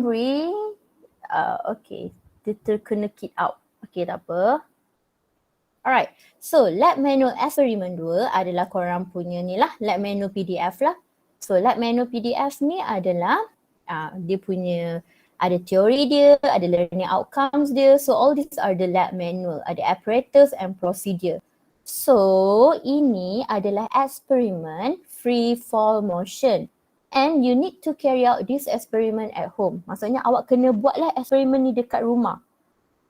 bring okay, dia terkena kick out. Okay, tak apa. Alright, so lab manual eksperimen 2 adalah korang punya ni lah, lab manual PDF lah. So lab manual PDF ni adalah dia punya ada teori dia, ada learning outcomes dia. So all these are the lab manual, ada apparatus and procedure. So ini adalah eksperimen free fall motion. And you need to carry out this experiment at home. Maksudnya awak kena buatlah eksperimen ni dekat rumah.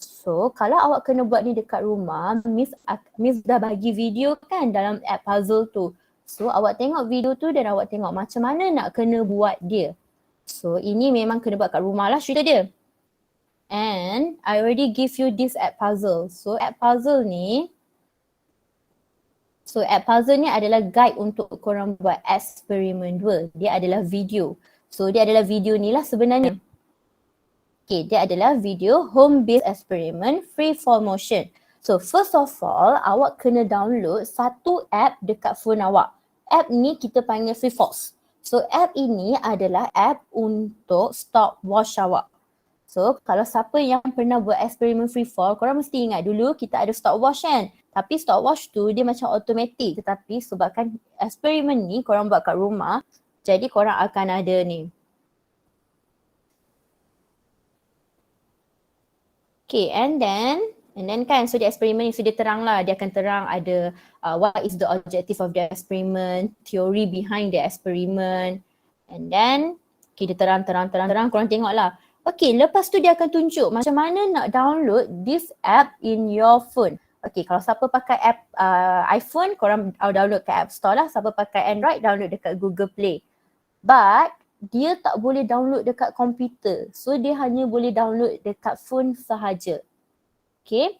So kalau awak kena buat ni dekat rumah, Miss dah bagi video kan dalam app puzzle tu. So awak tengok video tu dan awak tengok macam mana nak kena buat dia. So ini memang kena buat kat rumah lah cerita dia. And I already give you this app puzzle. So app puzzle ni adalah guide untuk korang buat eksperimen 2. Dia adalah video. So dia adalah video ni lah sebenarnya. Okay, dia adalah video home-based experiment free fall motion. So first of all, awak kena download satu app dekat phone awak. App ni kita panggil Free Falls. So app ini adalah app untuk stopwatch awak. So kalau siapa yang pernah buat eksperimen free fall, korang mesti ingat dulu kita ada stopwatch kan. Tapi stopwatch tu dia macam automatic, tetapi sebabkan eksperimen ni korang buat kat rumah, jadi korang akan ada ni. Okay, and then kan, so the eksperimen ni sudah terang lah, dia akan terang ada what is the objective of the experiment, theory behind the experiment, and then okay, dia terang, korang tengok lah. Okay, lepas tu dia akan tunjuk macam mana nak download this app in your phone. Okay, kalau siapa pakai app iPhone, korang download kat App Store lah. Siapa pakai Android, download dekat Google Play. But dia tak boleh download dekat komputer. So dia hanya boleh download dekat phone sahaja. Okay.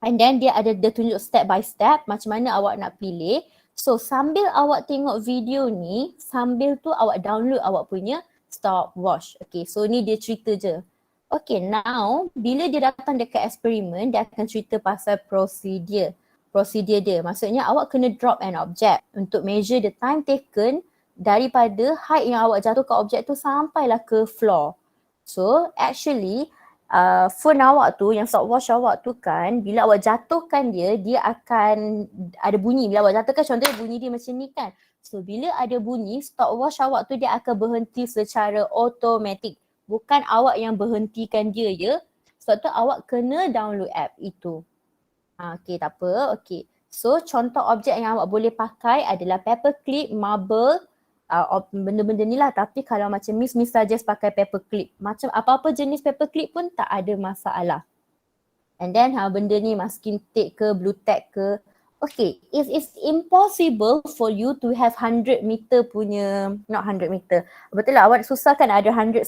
And then dia tunjuk step by step macam mana awak nak pilih. So sambil awak tengok video ni, sambil tu awak download awak punya stopwatch. Okay, so ni dia cerita je. Okay, now bila dia datang dekat eksperimen, dia akan cerita pasal prosedur dia. Maksudnya awak kena drop an object untuk measure the time taken daripada height yang awak jatuh ke objek tu sampailah ke floor. So actually phone awak tu, yang stopwatch awak tu kan, bila awak jatuhkan dia akan ada bunyi. Bila awak jatuhkan, contohnya bunyi dia macam ni kan. So bila ada bunyi, stopwatch awak tu dia akan berhenti secara automatik. Bukan awak yang berhentikan dia ya. Sebab tu awak kena download app itu. Okay, tak apa. Okay. So contoh objek yang awak boleh pakai adalah paperclip, marble, benda-benda ni lah. Tapi kalau macam Miss suggest pakai paperclip. Macam apa-apa jenis paperclip pun tak ada masalah. And then benda ni masking tape ke, blue tack ke. Okay, if it's impossible for you to have 100 meter punya, not 100 meter. Betul lah, awak susah kan ada 100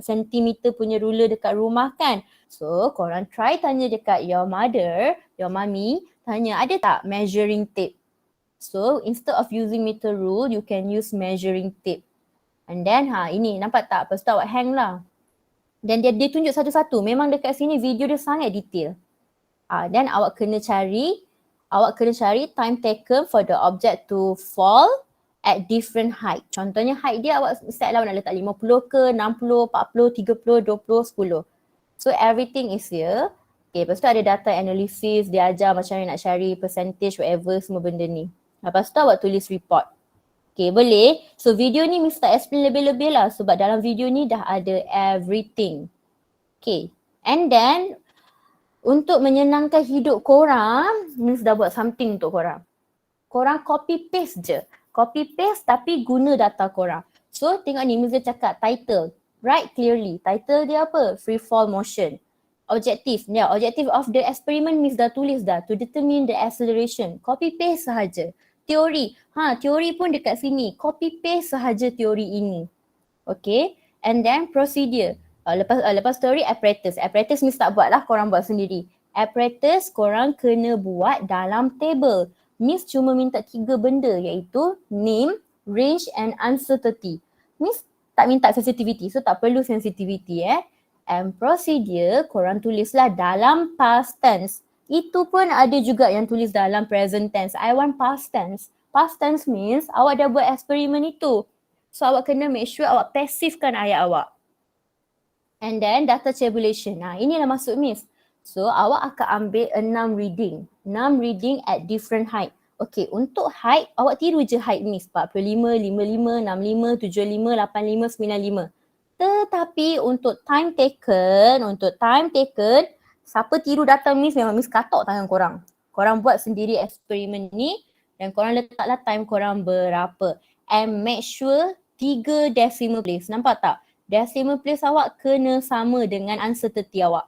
centimeter punya ruler dekat rumah kan. So korang try tanya dekat your mother, your mommy, tanya ada tak measuring tape. So instead of using meter rule, you can use measuring tape. And then ini nampak tak? Lepas tu awak hang lah. Dan dia tunjuk satu-satu. Memang dekat sini video dia sangat detail. Then awak kena cari time taken for the object to fall at different height. Contohnya height dia awak set lah nak letak 50 ke, 60, 40, 30, 20, 10. So everything is here. Okay, lepas tu ada data analysis, dia ajar macam mana nak cari percentage, whatever, semua benda ni. Lepas tu awak tulis report. Okay, boleh. So video ni Miss tak explain lebih-lebih lah sebab dalam video ni dah ada everything. Okay, and then untuk menyenangkan hidup korang, Miss dah buat something untuk korang. Korang copy paste je. Copy paste tapi guna data korang. So tengok ni Miss dah cakap title. Write clearly. Title dia apa? Free fall motion. Objective. Ya, objective of the experiment Miss dah tulis dah. To determine the acceleration. Copy paste sahaja. Teori. Teori pun dekat sini. Copy paste sahaja teori ini. Okay. And then procedure. Lepas teori apparatus. Apparatus Miss tak buat lah, korang buat sendiri. Apparatus korang kena buat dalam table. Miss cuma minta 3 benda iaitu name, range and uncertainty. Miss tak minta sensitivity, so tak perlu sensitivity And procedure korang tulislah dalam past tense. Itu pun ada juga yang tulis dalam present tense. I want past tense. Past tense means awak dah buat eksperimen itu. So awak kena make sure awak pasifkan ayat awak. And then data tabulation. Inilah maksud Miss. So awak akan ambil 6 reading. 6 reading at different height. Okay, untuk height, awak tiru je height Miss. 45, 55, 65, 75, 85, 95. Tetapi untuk time taken, siapa tiru data Miss memang Miss katok tangan korang. Korang buat sendiri eksperimen ni dan korang letaklah time korang berapa. And make sure 3 decimal place. Nampak tak? Decimal place awak kena sama dengan uncertainty awak.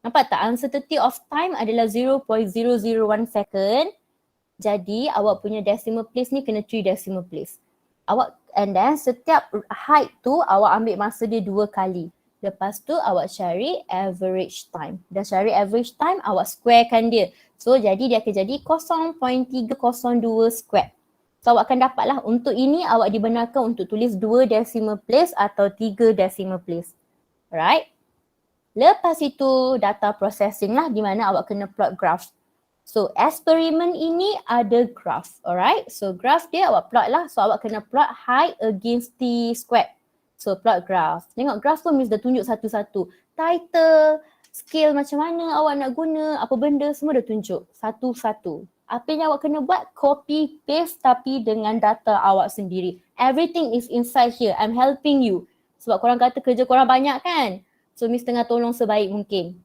Nampak tak? Uncertainty of time adalah 0.001 second. Jadi awak punya decimal place ni kena 3 decimal place. Awak and then setiap height tu awak ambil masa dia 2 kali. Lepas tu awak cari average time. Dah cari average time, awak squarekan dia. So jadi dia akan jadi 0.302 square. So awak akan dapatlah untuk ini awak dibenarkan untuk tulis 2 decimal place atau 3 decimal place. Alright. Lepas itu data processing lah di mana awak kena plot graph. So eksperimen ini ada graph. Alright. So graph dia awak plot lah. So awak kena plot height against t squared. So plot graph. Tengok graph pun Miss dah tunjuk satu-satu. Title, scale macam mana awak nak guna, apa benda semua dah tunjuk satu-satu. Apa yang awak kena buat? Copy paste tapi dengan data awak sendiri. Everything is inside here. I'm helping you. Sebab korang kata kerja korang banyak kan? So Miss tengah tolong sebaik mungkin.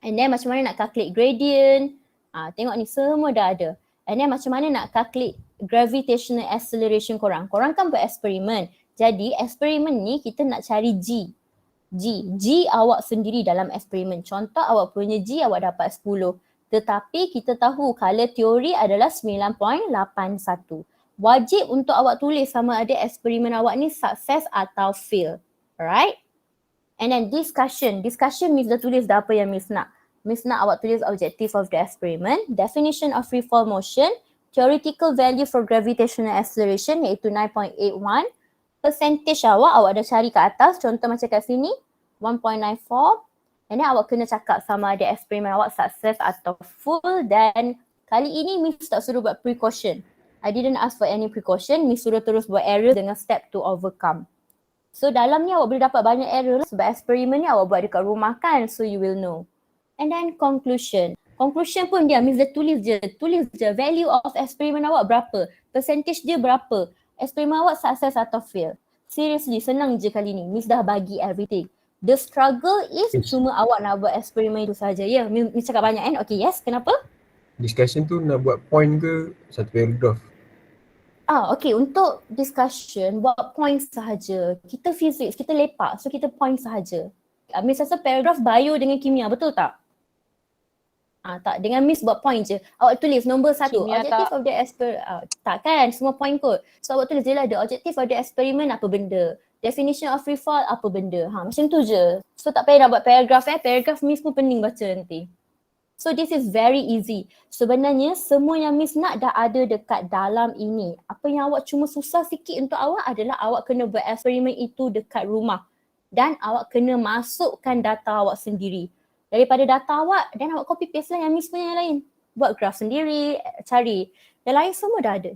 And then macam mana nak calculate gradient. Tengok ni semua dah ada. And then macam mana nak calculate gravitational acceleration korang. Korang kan buat eksperimen. Jadi eksperimen ni kita nak cari G. G awak sendiri dalam eksperimen. Contoh awak punya G awak dapat 10. Tetapi kita tahu color teori adalah 9.81. Wajib untuk awak tulis sama ada eksperimen awak ni sukses atau fail. Alright? And then discussion. Discussion Miss dah tulis dah apa yang Miss nak. Miss nak awak tulis objective of the experiment, definition of free fall motion, theoretical value for gravitational acceleration iaitu 9.81, percentage awak dah cari kat atas, contoh macam kat sini 1.94. And then awak kena cakap sama ada eksperimen awak sukses atau full dan kali ini Miss tak suruh buat precaution. I didn't ask for any precaution, Miss suruh terus buat error dengan step to overcome. So dalam ni awak boleh dapat banyak error lah sebab eksperimen ni awak buat dekat rumah kan, so you will know. And then conclusion. Conclusion pun dia Miss dah tulis je value of eksperimen awak berapa, percentage dia berapa, eksperimen awak sukses atau fail. Seriously, senang je kali ni. Miss dah bagi everything. The struggle is cuma awak nak buat eksperimen itu saja. Ya, Miss cakap banyak kan? Okay, yes. Kenapa? Discussion tu nak buat point ke satu paragraph? Okay. Untuk discussion, buat point sahaja. Kita physics, kita lepak. So, kita point sahaja. Miss rasa paragraph bio dengan kimia, betul tak? Tak, dengan Miss buat point je. Awak tulis nombor 1. Objective of the experiment. Tak kan, semua point kot. So, awak tulis je lah the objective of the experiment apa benda. Definition of free fall apa benda. Macam tu je. So tak payah nak buat paragraph Paragraph Miss pun pening baca nanti. So this is very easy. Sebenarnya semua yang Miss nak dah ada dekat dalam ini. Apa yang awak cuma susah sikit untuk awak adalah awak kena buat eksperimen itu dekat rumah. Dan awak kena masukkan data awak sendiri. Daripada data awak dan awak copy paste lah yang Miss punya yang lain. Buat graph sendiri, cari. Yang lain semua dah ada.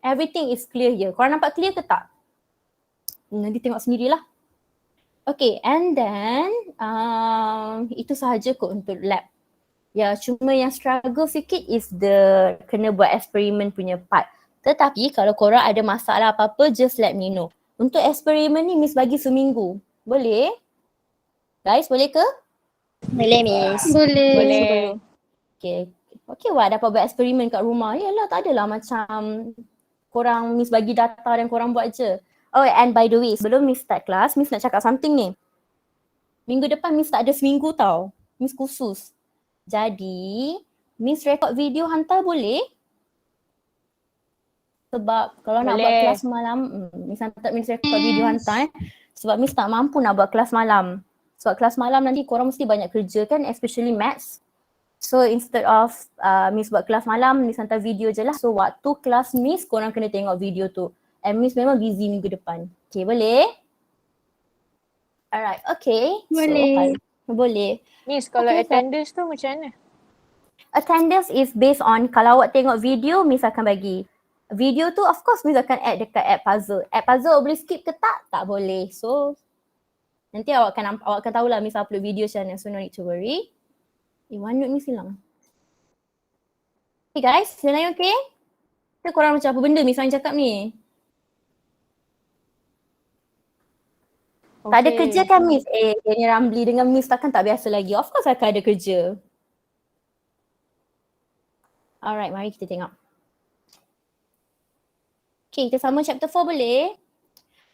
Everything is clear here. Korang nampak clear ke tak? Nanti tengok sendirilah. Okay, and then itu sahaja kot untuk lab. Ya, cuma yang struggle sikit is the kena buat eksperimen punya part. Tetapi kalau korang ada masalah apa-apa, just let me know. Untuk eksperimen ni Miss bagi seminggu. Boleh? Guys, boleh ke? Boleh Miss. Boleh. Okay. Okay, dapat buat eksperimen kat rumah. Yalah, tak adalah macam korang Miss bagi data dan korang buat je. Oh, and by the way, sebelum Miss start kelas, Miss nak cakap something ni. Minggu depan Miss tak ada seminggu tau. Miss khusus. Jadi, Miss record video hantar boleh? Sebab kalau nak buat kelas malam, Miss record video hantar. Sebab Miss tak mampu nak buat kelas malam. Sebab kelas malam nanti korang mesti banyak kerja kan, especially maths. So instead of Miss buat kelas malam, Miss hantar video je lah. So waktu kelas Miss, korang kena tengok video tu. And Miss memang busy minggu depan. Okay, boleh? Alright, okay. Boleh. So, boleh. Miss, kalau attendance tu macam mana? Attendance is based on kalau awak tengok video, Miss akan bagi. Video tu of course Miss akan add dekat app puzzle. App puzzle boleh skip ke tak? Tak boleh. So Nanti awak akan tahulah Miss upload video macam mana, so no need to worry. OneNote ni hilang. Okay guys, sebenarnya okay? Kita korang macam apa benda Miss Wan cakap ni? Tak ada kerja kan Miss? Ni Ramli dengan Miss takkan tak biasa lagi. Of course akan ada kerja. Alright, mari kita tengok. Okay, kita sama chapter 4 boleh?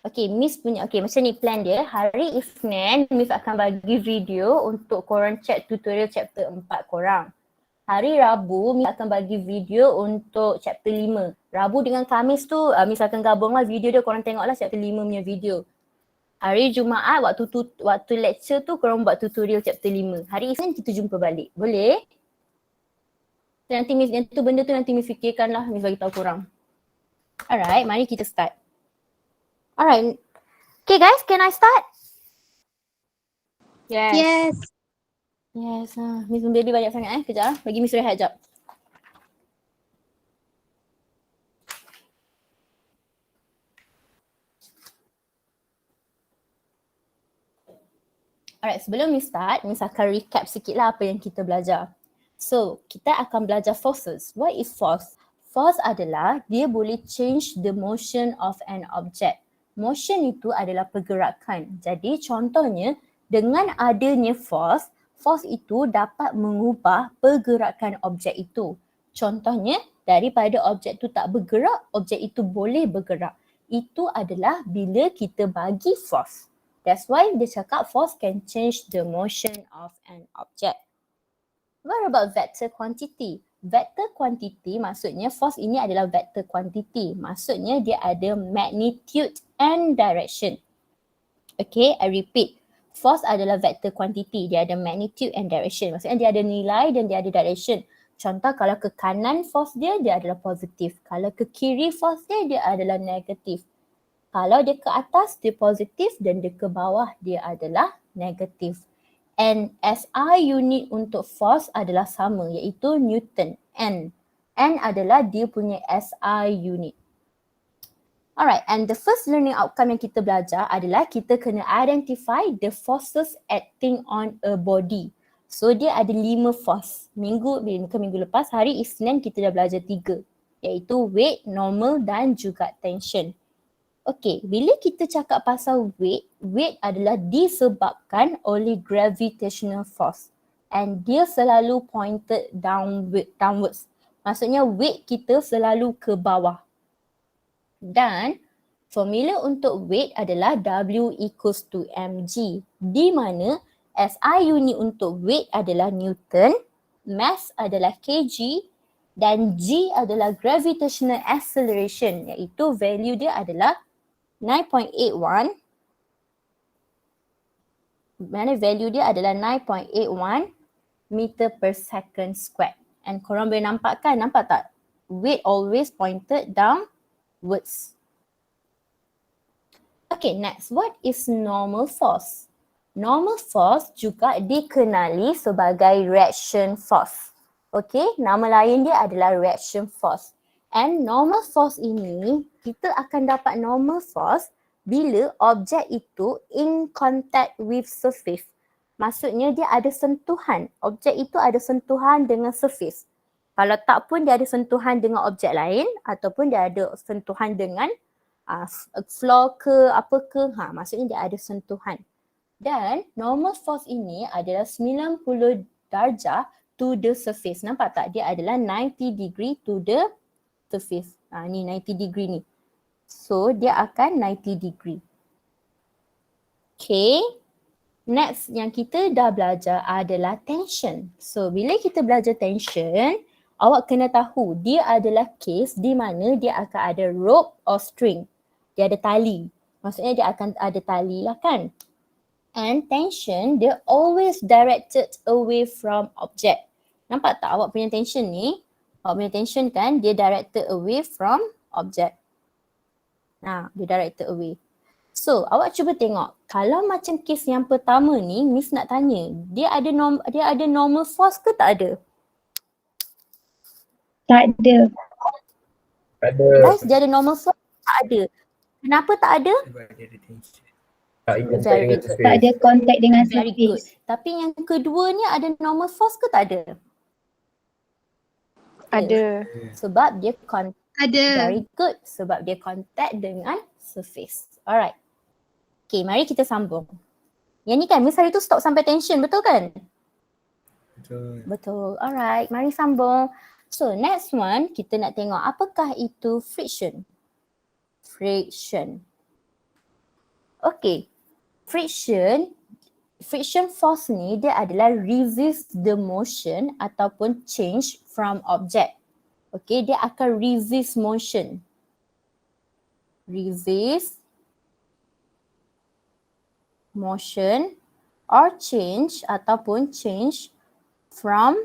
Okay, Miss punya, okay macam ni plan dia. Hari Isnin, Miss akan bagi video untuk korang check tutorial chapter 4 korang. Hari Rabu, Miss akan bagi video untuk chapter 5. Rabu dengan Khamis tu, Miss akan gabunglah video dia, korang tengoklah chapter 5 punya video. Hari Jumaat, waktu lecture tu korang buat tutorial chapter 5. Hari Isnin kita jumpa balik. Boleh? Nanti Miss, benda tu nanti Miss fikirkan lah, Miss bagi tahu korang. Alright, mari kita start. Alright. Okay guys, can I start? Yes. Yes, Miss baby banyak sangat kejap bagi Miss rehat sekejap. Alright, sebelum Miss start, Miss akan recap sikit lah apa yang kita belajar. So, kita akan belajar forces. What is force? Force adalah dia boleh change the motion of an object. Motion itu adalah pergerakan. Jadi contohnya dengan adanya force, force itu dapat mengubah pergerakan objek itu. Contohnya daripada objek itu tak bergerak, objek itu boleh bergerak. Itu adalah bila kita bagi force. That's why dia cakap force can change the motion of an object. What about vector quantity? Vector quantity maksudnya force ini adalah vector quantity. Maksudnya dia ada magnitude and direction. Okay, I repeat. Force adalah vector quantity. Dia ada magnitude and direction. Maksudnya dia ada nilai dan dia ada direction. Contoh kalau ke kanan force dia adalah positif. Kalau ke kiri force dia adalah negatif. Kalau dia ke atas dia positif dan dia ke bawah dia adalah negatif. And SI unit untuk force adalah sama iaitu Newton. N adalah dia punya SI unit. Alright, and the first learning outcome yang kita belajar adalah kita kena identify the forces acting on a body. So dia ada 5 force. Minggu lepas hari Isnin kita dah belajar 3 iaitu weight, normal dan juga tension. Okay, bila kita cakap pasal weight adalah disebabkan oleh gravitational force and dia selalu pointed downwards. Maksudnya weight kita selalu ke bawah. Dan formula untuk weight adalah W equals to mg, di mana SI unit untuk weight adalah Newton, mass adalah kg dan G adalah gravitational acceleration iaitu value dia adalah 9.81, mana value dia adalah 9.81 meter per second squared. And korang boleh nampak kan, nampak tak? Weight always pointed downwards. Okay, next, what is normal force? Normal force juga dikenali sebagai reaction force. Okay, nama lain dia adalah reaction force. And normal force ini, kita akan dapat normal force bila objek itu in contact with surface. Maksudnya dia ada sentuhan. Objek itu ada sentuhan dengan surface. Kalau tak pun dia ada sentuhan dengan objek lain ataupun dia ada sentuhan dengan floor ke apa ke. Maksudnya dia ada sentuhan. Dan normal force ini adalah 90 darjah to the surface. Nampak tak? Dia adalah 90 degree to the surface. Ni 90 degree ni. So dia akan 90 degree. Okay. Next yang kita dah belajar adalah tension. So bila kita belajar tension, awak kena tahu dia adalah case di mana dia akan ada rope or string. Dia ada tali. Maksudnya dia akan ada tali lah kan. And tension dia always directed away from object. Nampak tak awak punya tension ni? Awak punya tension kan dia directed away from object. Dia directed away. So awak cuba tengok. Kalau macam kes yang pertama ni, Miss nak tanya. Dia ada normal force ke tak ada? Tak ada. Tak ada. Guys, dia ada normal force? Tak ada. Kenapa tak ada? Sebab dia ada tension. Tak in contact Very dengan good. surface. Tak ada contact dengan Very good. surface. Tapi yang kedua ni ada normal force ke tak ada? Ada. Sebab dia contact. Ada. Very good. Sebab dia contact dengan surface. Alright. Okay, mari kita sambung. Yang ni kan, Miss hari tu stop sampai tension, betul kan? Betul. Betul. Alright, mari sambung. So, next one, kita nak tengok apakah itu friction. Friction. Okay. Friction force ni dia adalah resist the motion ataupun change from object. Okay, dia akan resist motion. Resist motion or change ataupun change from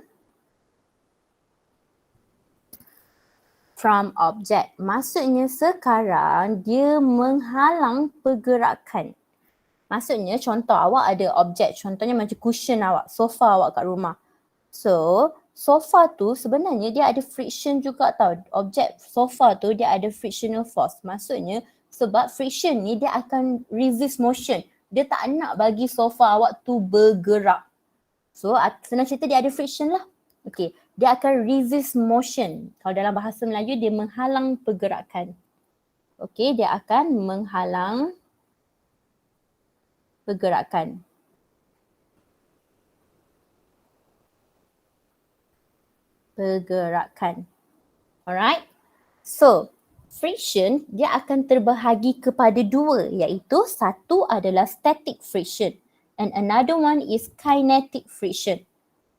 object. Maksudnya sekarang dia menghalang pergerakan. Maksudnya contoh awak ada objek, contohnya macam cushion awak, sofa awak kat rumah. So, sofa tu sebenarnya dia ada friction juga tau. Objek sofa tu dia ada frictional force. Maksudnya sebab friction ni dia akan resist motion. Dia tak nak bagi sofa awak tu bergerak. So, senang cerita dia ada friction lah. Okay, dia akan resist motion. Kalau dalam bahasa Melayu dia menghalang pergerakan. Okay, dia akan menghalang pergerakan. Alright. So, friction dia akan terbahagi kepada dua, iaitu satu adalah static friction and another one is kinetic friction.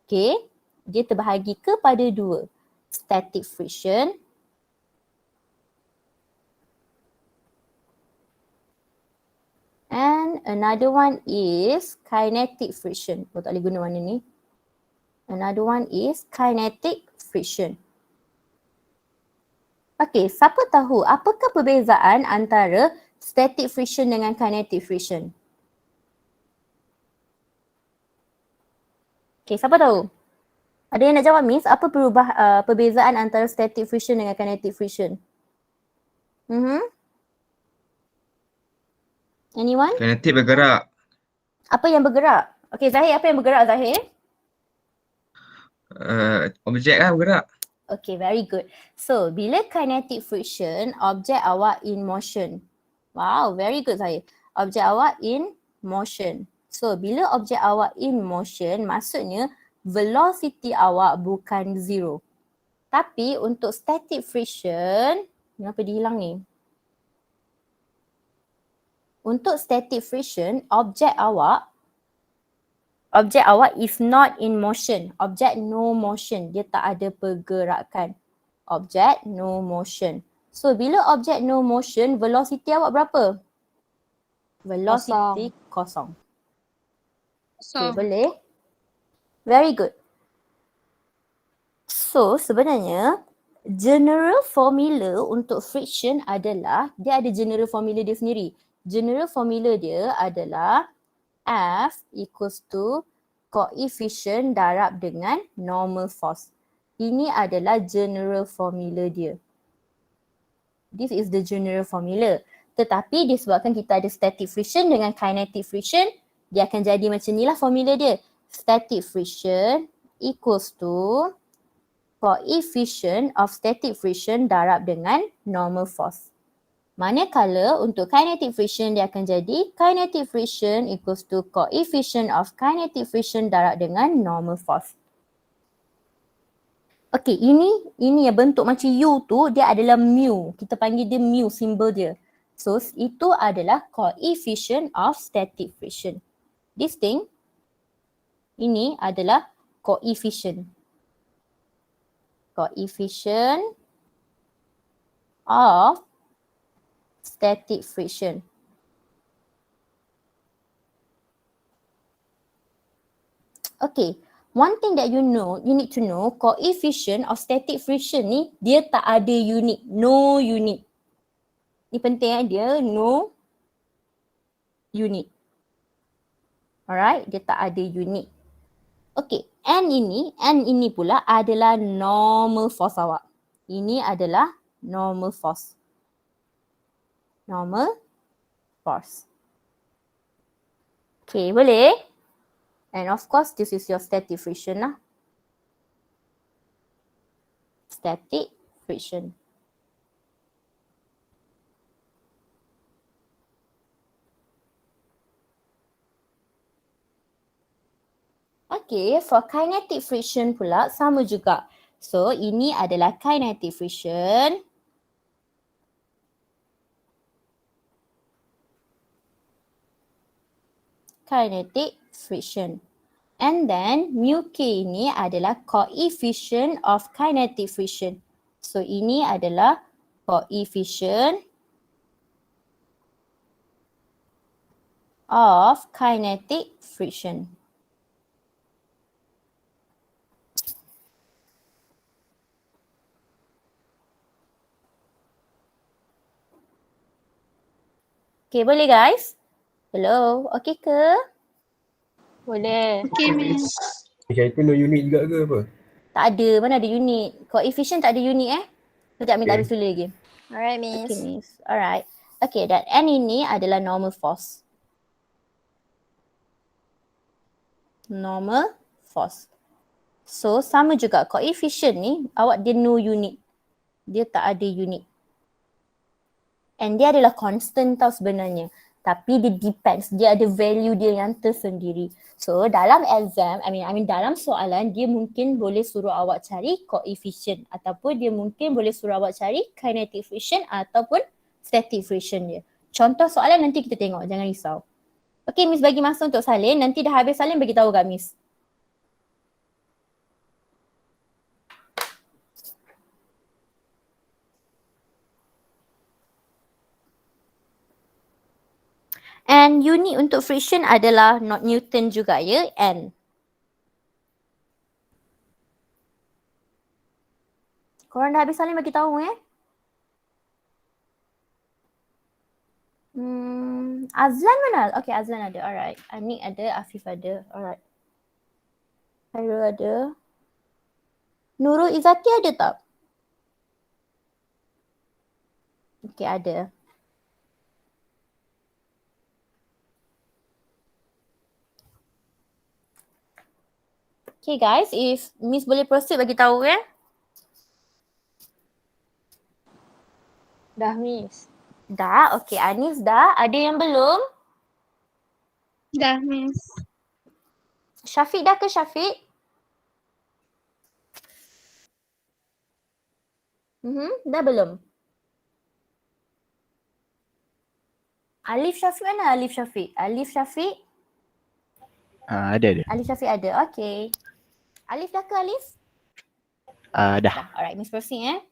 Okay, dia terbahagi kepada dua. Static friction and another one is kinetic friction. Oh, tak boleh guna warna ni. Another one is kinetic friction. Okay, siapa tahu apakah perbezaan antara static friction dengan kinetic friction? Okay, siapa tahu? Ada yang nak jawab, Miss? Apa perbezaan antara static friction dengan kinetic friction? Anyone? Kinetik bergerak. Apa yang bergerak? Okay, Zahir, apa yang bergerak, Zahir? Objek lah bergerak. Okay, very good. So, bila kinetic friction, objek awak in motion. Wow, very good, Zahir. Objek awak in motion. So, bila objek awak in motion, maksudnya velocity awak bukan zero. Tapi untuk static friction, kenapa dia hilang ni? Untuk static friction, objek awak is not in motion. Objek no motion. Dia tak ada pergerakan. Objek no motion. So, bila objek no motion, velocity awak berapa? Velocity kosong. Okay, boleh? Very good. So, sebenarnya general formula untuk friction adalah, dia ada general formula dia sendiri. General formula dia adalah F equals to coefficient darab dengan normal force. Ini adalah general formula dia. This is the general formula. Tetapi disebabkan kita ada static friction dengan kinetic friction, dia akan jadi macam ni lah formula dia. Static friction equals to coefficient of static friction darab dengan normal force. Manakala untuk kinetic friction dia akan jadi kinetic friction equals to coefficient of kinetic friction darab dengan normal force. Okay, ini yang bentuk macam U tu dia adalah mu. Kita panggil dia mu, simbol dia. So, itu adalah coefficient of static friction. This thing, ini adalah coefficient. Coefficient of static friction. Okay, one thing that you need to know, coefficient of static friction ni dia tak ada unit, no unit. Ni penting dia no unit. Alright, dia tak ada unit. Okay, N ini pula adalah normal force awak. Ini adalah normal force. Normal force. Okay, boleh? And of course, this is your static friction lah. Static friction. Okay, for kinetic friction pula sama juga. So, ini adalah kinetic friction. Kinetic friction. And then mu K ini adalah coefficient of kinetic friction. So ini adalah coefficient of kinetic friction. Okay, boleh guys? Hello, okay ke? Boleh. Okay, Miss. Macam itu no unit juga ke apa? Tak ada, mana ada unit. Coefficient tak ada unit Sekejap minta Okay. habis tulis lagi. Alright, Okay, Miss. Miss. Alright. Okay, dan N ini adalah normal force. Normal force. So, sama juga coefficient ni, awak dia no unit. Dia tak ada unit. And dia adalah constant tau sebenarnya. Tapi dia depends. Dia ada value dia yang tersendiri. So, dalam exam, dalam soalan, dia mungkin boleh suruh awak cari coefficient. Ataupun dia mungkin boleh suruh awak cari kinetic friction ataupun static friction dia. Contoh soalan nanti kita tengok, jangan risau. Okay, Miss bagi masa untuk salin. Nanti dah habis salin, bagi tahu kat Miss. And unit untuk friction adalah not Newton juga ya, N. Korang dah habis salin bagi tahu Azlan mana? Okay, Azlan ada. Alright. Anik ada, Afif ada. Alright. Khairul ada. Nurul Izzati ada tak? Okay, ada. Okay guys, if Miss boleh proceed bagi tahu Dah, Miss. Dah, okay. Anis dah. Ada yang belum? Dah, Miss. Syafiq dah ke Syafiq? Dah belum? Alif Syafiq mana Alif Syafiq? Alif Syafiq? Ada. Alif Syafiq ada. Okay. Alif dah ke Alif? Dah. Alright, Miss proceed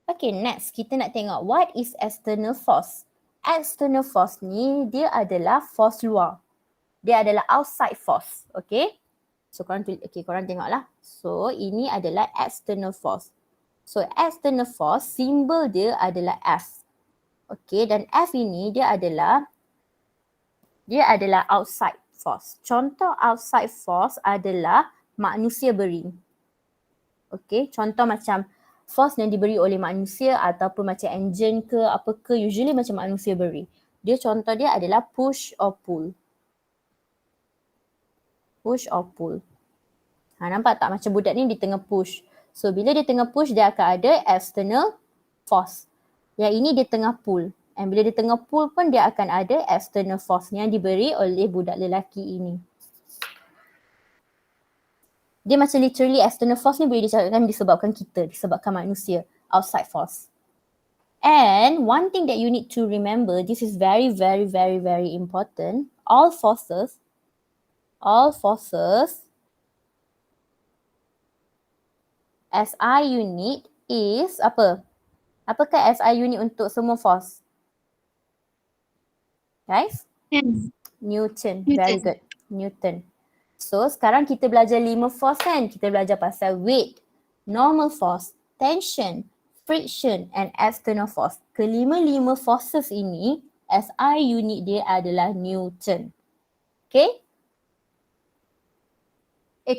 Okay, next kita nak tengok what is external force. External force ni dia adalah force luar. Dia adalah outside force. Okay. So korang tengoklah. So ini adalah external force. So external force simbol dia adalah F. Okay, dan F ini dia adalah outside force. Contoh outside force adalah manusia beri. Okay, contoh macam force yang diberi oleh manusia ataupun macam engine ke apa ke, usually macam manusia beri. Contoh dia adalah push or pull. Push or pull. Nampak tak macam budak ni dia tengah push. So bila dia tengah push dia akan ada external force. Yang ini dia tengah pull. And bila dia tengah pull pun dia akan ada external force yang diberi oleh budak lelaki ini. Dia macam literally external force ni boleh dicakapkan disebabkan kita, disebabkan manusia, outside force. And one thing that you need to remember, this is very, very, very, very important. All forces SI unit is apa? Apakah SI unit untuk semua force? Guys? Newton. Very good. Newton. So sekarang kita belajar 5 force kan? Kita belajar pasal weight, normal force, tension, friction and external force. Kelima-lima forces ini, SI unit dia adalah Newton. Okay?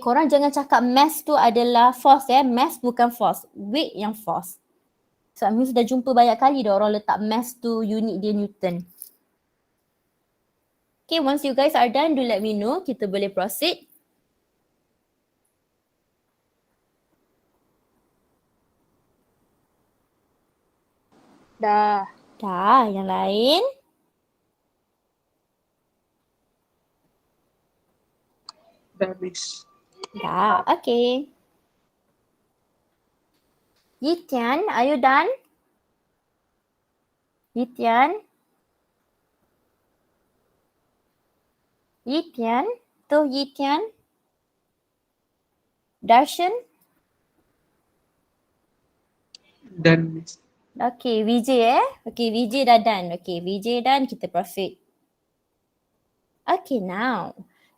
Korang jangan cakap mass tu adalah force Mass bukan force. Weight yang force. So Miss dah jumpa banyak kali dah orang letak mass tu unit dia Newton. Okay, once you guys are done, do let me know. Kita boleh proceed. Dah. Dah, yang lain? Dah habis. Dah, okay. Yitian, are you done? Yitian? Yitian? Tu Yitian? Darshan? Dan Miss. Okay, Vijay Okay, Vijay dah done. Okay, Vijay done, kita proceed. Okay, now.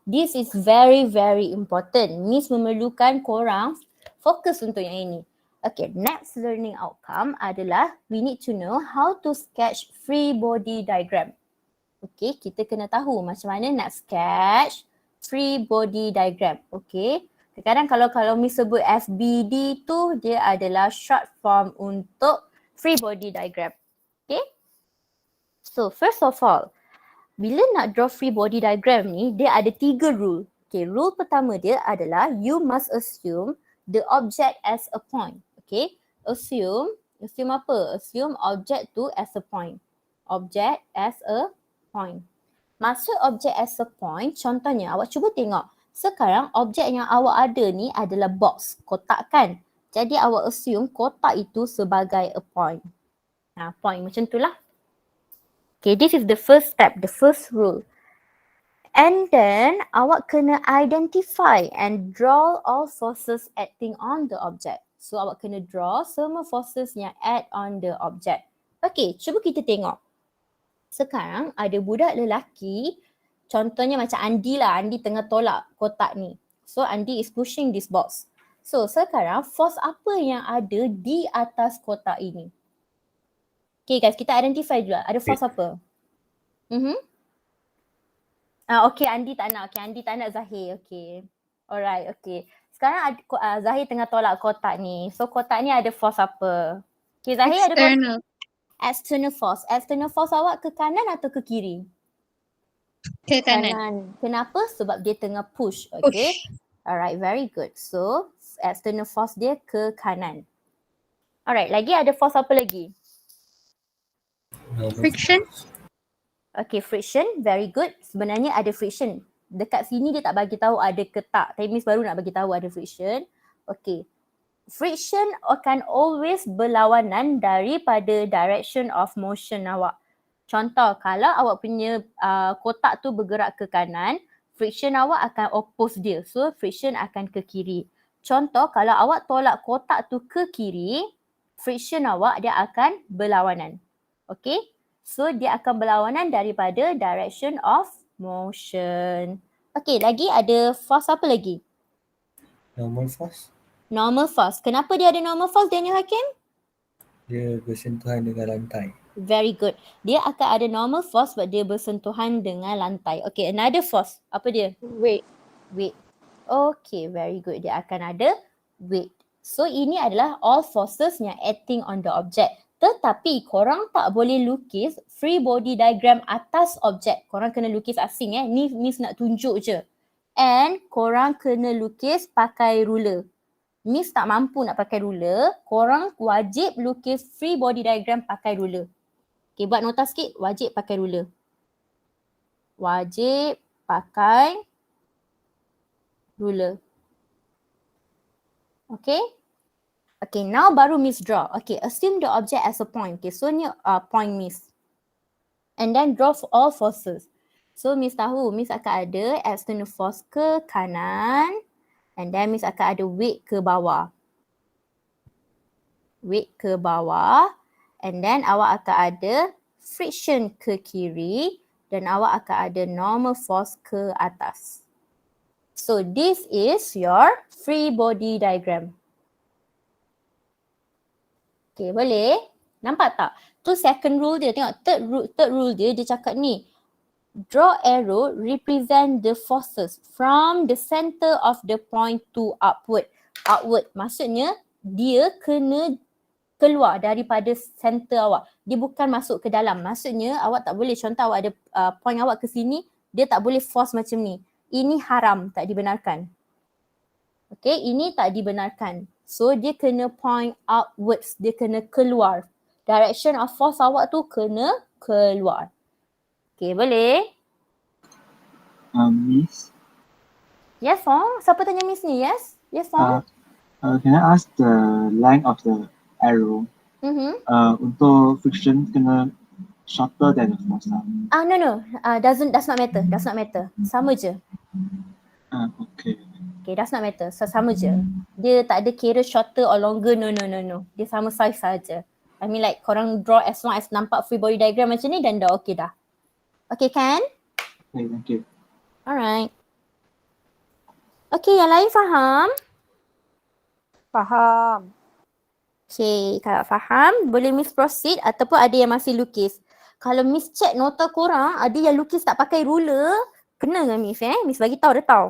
This is very, very important. Miss memerlukan korang fokus untuk yang ini. Okay, next learning outcome adalah we need to know how to sketch free body diagram. Okay, kita kena tahu macam mana nak sketch free body diagram. Okay, kadang-kadang kalau Miss sebut FBD tu dia adalah short form untuk free body diagram. Okay, so first of all, bila nak draw free body diagram ni, dia ada 3 rule. Okay, rule pertama dia adalah you must assume the object as a point. Okay, assume apa? Assume object tu as a point. Object as a point. Maksud object as a point, contohnya awak cuba tengok. Sekarang objek yang awak ada ni adalah box, kotak kan? Jadi awak assume kotak itu sebagai a point. Point macam tu lah. Okay, this is the first step, the first rule. And then awak kena identify and draw all forces acting on the object. So awak kena draw semua forces yang act on the object. Okay, cuba kita tengok. Sekarang ada budak lelaki, contohnya macam Andi lah. Andi tengah tolak kotak ni. So Andi is pushing this box. So sekarang force apa yang ada di atas kotak ini? Okay guys, kita identify dulu. Ada force apa? Okay, Andi tak nak. Okay, Andi tak nak Zahir. Okay. Alright, okay. Sekarang Zahir tengah tolak kotak ni. So kotak ni ada force apa? Okay, Zahir ada force. External force. External force awak ke kanan atau ke kiri? Ke kanan. Kenapa? Sebab dia tengah push. Okay. Alright, very good. So external force dia ke kanan. Alright, lagi ada force apa lagi? Friction. Okay, friction. Very good. Sebenarnya ada friction. Dekat sini dia tak bagi tahu ada ke tak. Tapi Miss baru nak bagi tahu ada friction. Okay. Friction akan always berlawanan daripada direction of motion awak. Contoh, kalau awak punya kotak tu bergerak ke kanan, friction awak akan oppose dia. So, friction akan ke kiri. Contoh, kalau awak tolak kotak tu ke kiri, friction awak dia akan berlawanan. Okay? So, dia akan berlawanan daripada direction of motion. Okay, lagi ada force apa lagi? Normal force, Normal force. Kenapa dia ada normal force, Daniel Hakim? dia bersentuhan dengan lantai. Very good. Dia akan ada normal force sebab dia bersentuhan dengan lantai. Okay, another force. Apa dia? Wait. Weight. Okay, very good. Dia akan ada weight. So, ini adalah all forces yang acting on the object. Tetapi korang tak boleh lukis free body diagram atas objek. Korang kena lukis asing Ni Miss nak tunjuk je. And korang kena lukis pakai ruler. Miss tak mampu nak pakai ruler. Korang wajib lukis free body diagram pakai ruler. Okay, buat nota sikit. Wajib pakai ruler. Wajib pakai ruler. Okay. Okay, now baru Miss draw. Okay, assume the object as a point. Okay, so ni point Miss. And then draw for all forces. So Miss tahu, Miss akan ada external force ke kanan. And then Miss akan ada weight ke bawah. Weight ke bawah. And then awak akan ada friction ke kiri. Dan awak akan ada normal force ke atas. So this is your free body diagram. Okay, boleh? Nampak tak? Tu second rule dia. Tengok third rule dia cakap ni. Draw arrow represent the forces from the center of the point to upward. Upward maksudnya dia kena keluar daripada center awak. Dia bukan masuk ke dalam. Maksudnya awak tak boleh, contoh awak ada point awak ke sini, Dia tak boleh force macam ni. Ini haram, tak dibenarkan. Okay, ini tak dibenarkan. So dia kena point upwards, dia kena keluar. Direction of force awak tu kena keluar. Okay, boleh? Miss, Yes, Fong. Siapa tanya Miss ni? Yes? Yes, Fong? can I ask the length of the arrow? Untuk friction kena shorter than the force lah. No. Does not matter. Does not matter. Sama je. Okay. Okay, does not matter. So, sama je. Dia tak ada kira shorter or longer. No. Dia sama size saja. I mean like korang draw as long as nampak free body diagram macam ni dan dah okay dah. Okay kan? Okay, thank you. Alright. Okay, yang lain faham? Faham. Okay, kalau faham boleh Miss proceed ataupun ada yang masih lukis. Kalau Miss check nota korang, ada yang lukis tak pakai ruler, kena dengan Miss Miss bagi tahu dah tahu.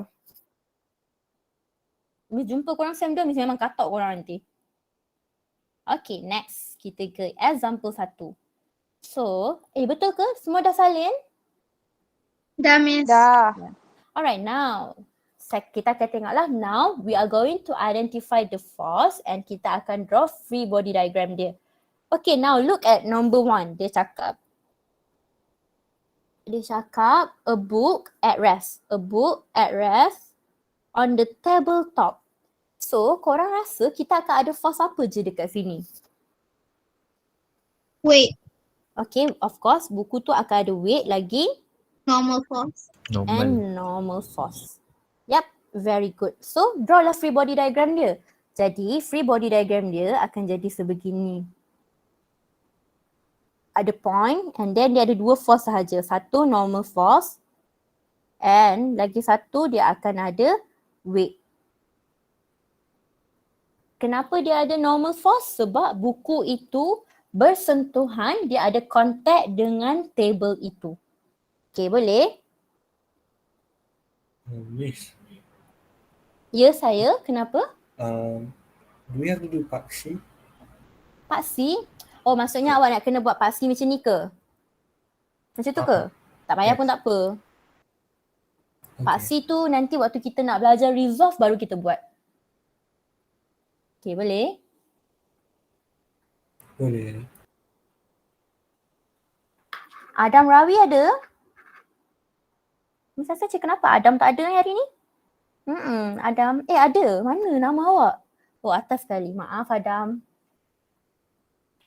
Miss jumpa korang sem 2, Miss memang katok korang nanti. Okay, next. Kita ke example 1. So, betul ke? Semua dah salin? Dah, Miss. Dah. Alright, now kita akan tengoklah. Now we are going to identify the force and kita akan draw free body diagram dia. Okay, now look at number 1. Dia cakap a book at rest. A book at rest on the tabletop. So, korang rasa kita akan ada force apa je dekat sini? Wait, Okay, of course buku tu akan ada weight lagi normal force. Normal. and normal force. Yep, very good. So, draw lah free body diagram dia. Jadi, free body diagram dia akan jadi sebegini. Ada point and then dia ada 2 force sahaja. Satu normal force and lagi satu dia akan ada weight. Kenapa dia ada normal force? Sebab buku itu bersentuhan, dia ada contact dengan table itu. Okay, boleh? Miss, Ya, saya. Kenapa? do we have to do paksi? Paksi? Oh, maksudnya awak nak kena buat paksi macam ni ke? Macam tu ke? Tak payah pun tak apa. Paksi tu nanti waktu kita nak belajar resolve baru kita buat. Okay, boleh? Boleh. Adam Rawi ada? Miss rasa cik kenapa Adam tak ada hari ni? Adam. Ada. Mana nama awak? Oh, atas sekali. Maaf Adam.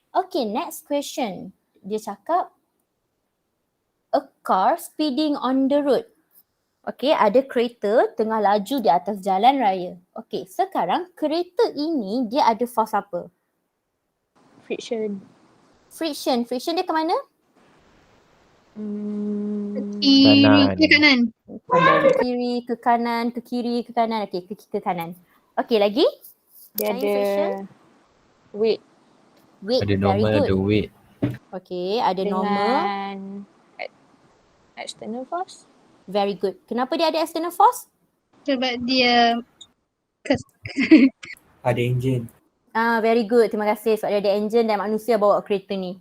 Okay, next question. Dia cakap a car speeding on the road. Okay, ada kereta tengah laju di atas jalan raya. Okay, sekarang kereta ini dia ada force apa? Friction. Friction dia ke mana? Kiri ke kanan. Ke kiri, ke kanan, ke kiri, ke kanan. Okay, ke kanan. Okay, lagi? Dia Lain ada friction? weight Weight, Ada very normal, good. ada weight. Okay, ada normal. dengan external force. Very good. Kenapa dia ada external force? Sebab dia Ada engine. Very good. Terima kasih sebab dia ada engine dan manusia bawa kereta ni.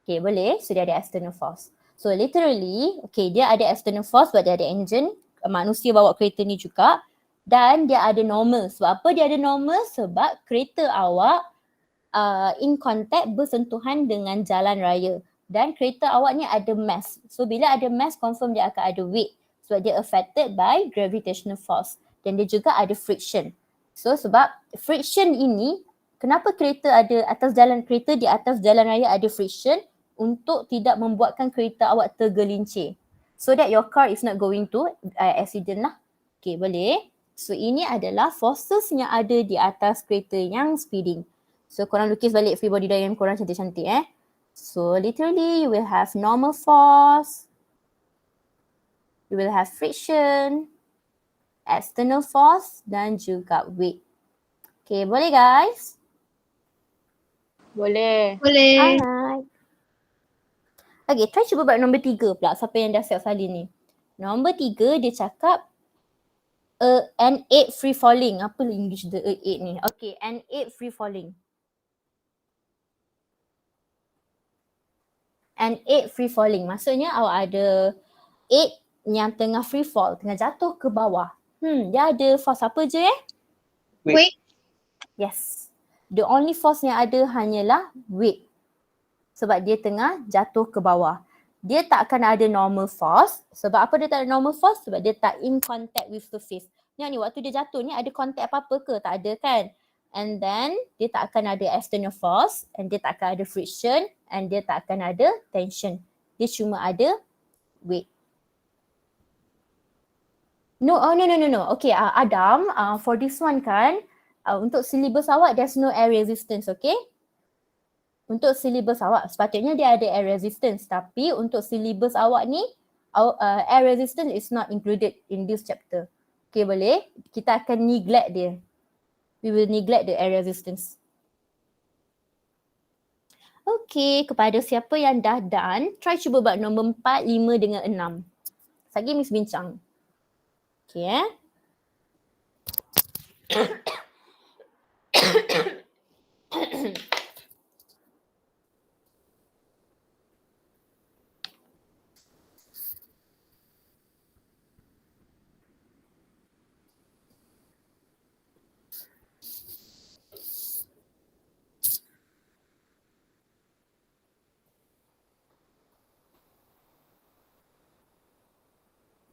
Okay, boleh. So, dia ada external force. So, literally, okay, dia ada external force sebab dia ada engine. Manusia bawa kereta ni juga. Dan dia ada normal. Sebab apa dia ada normal? Sebab kereta awak in contact bersentuhan dengan jalan raya. Dan kereta awak ni ada mass. So, bila ada mass, confirm dia akan ada weight. Sebab dia affected by gravitational force. Dan dia juga ada friction. So, sebab friction ini, kenapa kereta ada atas jalan kereta di atas jalan raya ada friction? Untuk tidak membuatkan kereta awak tergelincir. So that your car is not going to accident lah. Okay, boleh. So ini adalah forces yang ada di atas kereta yang speeding. So korang lukis balik free body diagram korang cantik-cantik So literally you will have normal force. You will have friction, external force dan juga weight. Okay, boleh guys? Boleh. boleh. Alright. Okay, try cuba buat nombor 3 pula. Siapa yang dah siap salin ni? Nombor 3 dia cakap an 8 free falling. Apa English the 8 ni? Okay, an 8 free falling. An 8 free falling. Maksudnya awak ada 8 yang tengah free fall, tengah jatuh ke bawah. Dia ada force apa je Weight. Yes. The only force yang ada hanyalah weight. Sebab dia tengah jatuh ke bawah. Dia tak akan ada normal force. Sebab apa dia tak ada normal force? Sebab dia tak in contact with surface. Ni waktu dia jatuh ni ada contact apa-apa ke? Tak ada kan? And then dia tak akan ada external force and dia tak akan ada friction and dia tak akan ada tension. Dia cuma ada weight. No. Okay, Adam, for this one kan, untuk syllabus awak there's no air resistance, okay? Untuk syllabus awak sepatutnya dia ada air resistance, tapi untuk syllabus awak ni air resistance is not included in this chapter. Okay, boleh? Kita akan neglect dia. We will neglect the air resistance. Okay, kepada siapa yang dah done, try cuba buat nombor 4, 5 dengan 6. Lagi Miss bincang. Okay,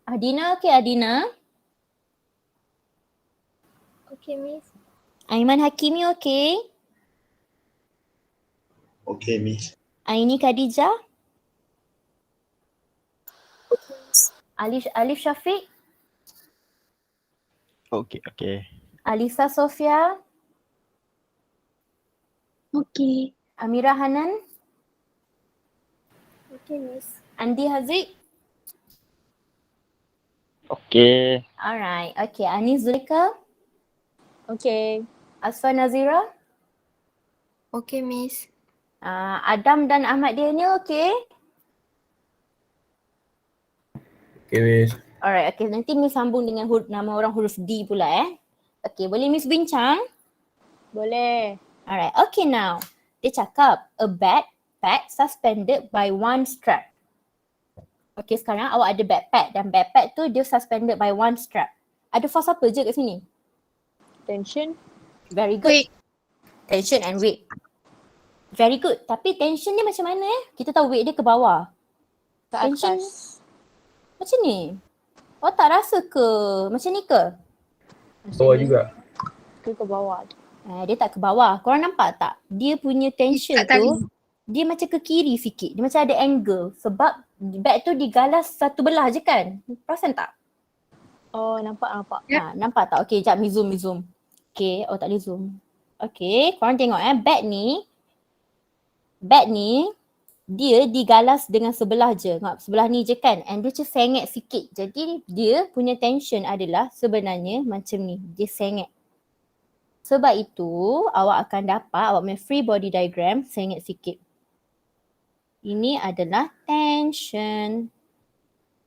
Adina, okay Adina. Okay, Miss. Aiman Hakimi, okay. Okay, Miss. Aini Khadijah. Alif Syafiq. Okay. Alisa Sofia. Okay. Amira Hanan. Okay, Miss. Andi Haziq. Okay. Alright, okay. Anis Zulika. Okay. Asfa Nazira. Okay, Miss. Adam dan Ahmad Daniel, okay. Okay, Miss. Alright, okay. Nanti Miss sambung dengan nama orang huruf D pula Okay, boleh Miss bincang? Boleh. Alright, okay now. Dia cakap a backpack suspended by one strap. Okay, sekarang awak ada backpack dan backpack tu dia suspended by one strap. Ada force apa je kat sini? Tension. Very good. Weight. Tension and weight. Very good. Tapi tension dia macam mana Kita tahu weight dia ke bawah. Ke Tension atas. macam ni. Awak tak rasa ke macam ni ke? Bawah juga. Ke bawah. Dia tak ke bawah. Korang nampak tak? Dia punya tension Tak tahu. tu dia macam ke kiri sikit. Dia macam ada angle sebab bag tu digalas satu belah je kan? Perasan tak? Oh, nampak. Nampak tak? Okay, jap mi zoom. Okay, tak boleh zoom. Okay, korang tengok bag ni dia digalas dengan sebelah je. Tengok sebelah ni je kan? And dia macam sengit sikit. Jadi dia punya tension adalah sebenarnya macam ni. Dia sengit. Sebab itu awak akan dapat awak punya free body diagram sengit sikit. Ini adalah tension.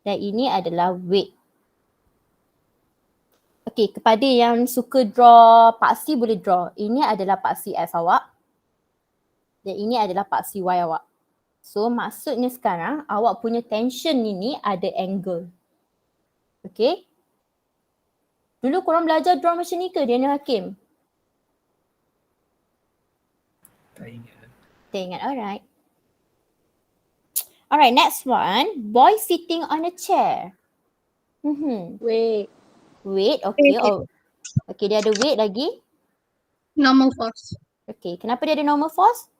Dan ini adalah weight. Okay, kepada yang suka draw paksi boleh draw. Ini adalah paksi X awak. Dan ini adalah paksi Y awak. So maksudnya sekarang awak punya tension ini ada angle. Okay. Dulu korang belajar draw macam ni ke Daniel Hakim? Tak ingat. Tak ingat, alright. Alright, next one. Boy sitting on a chair. Wait. Weight, okay. Okay, dia ada weight lagi. Normal force. Okay, kenapa dia ada normal force?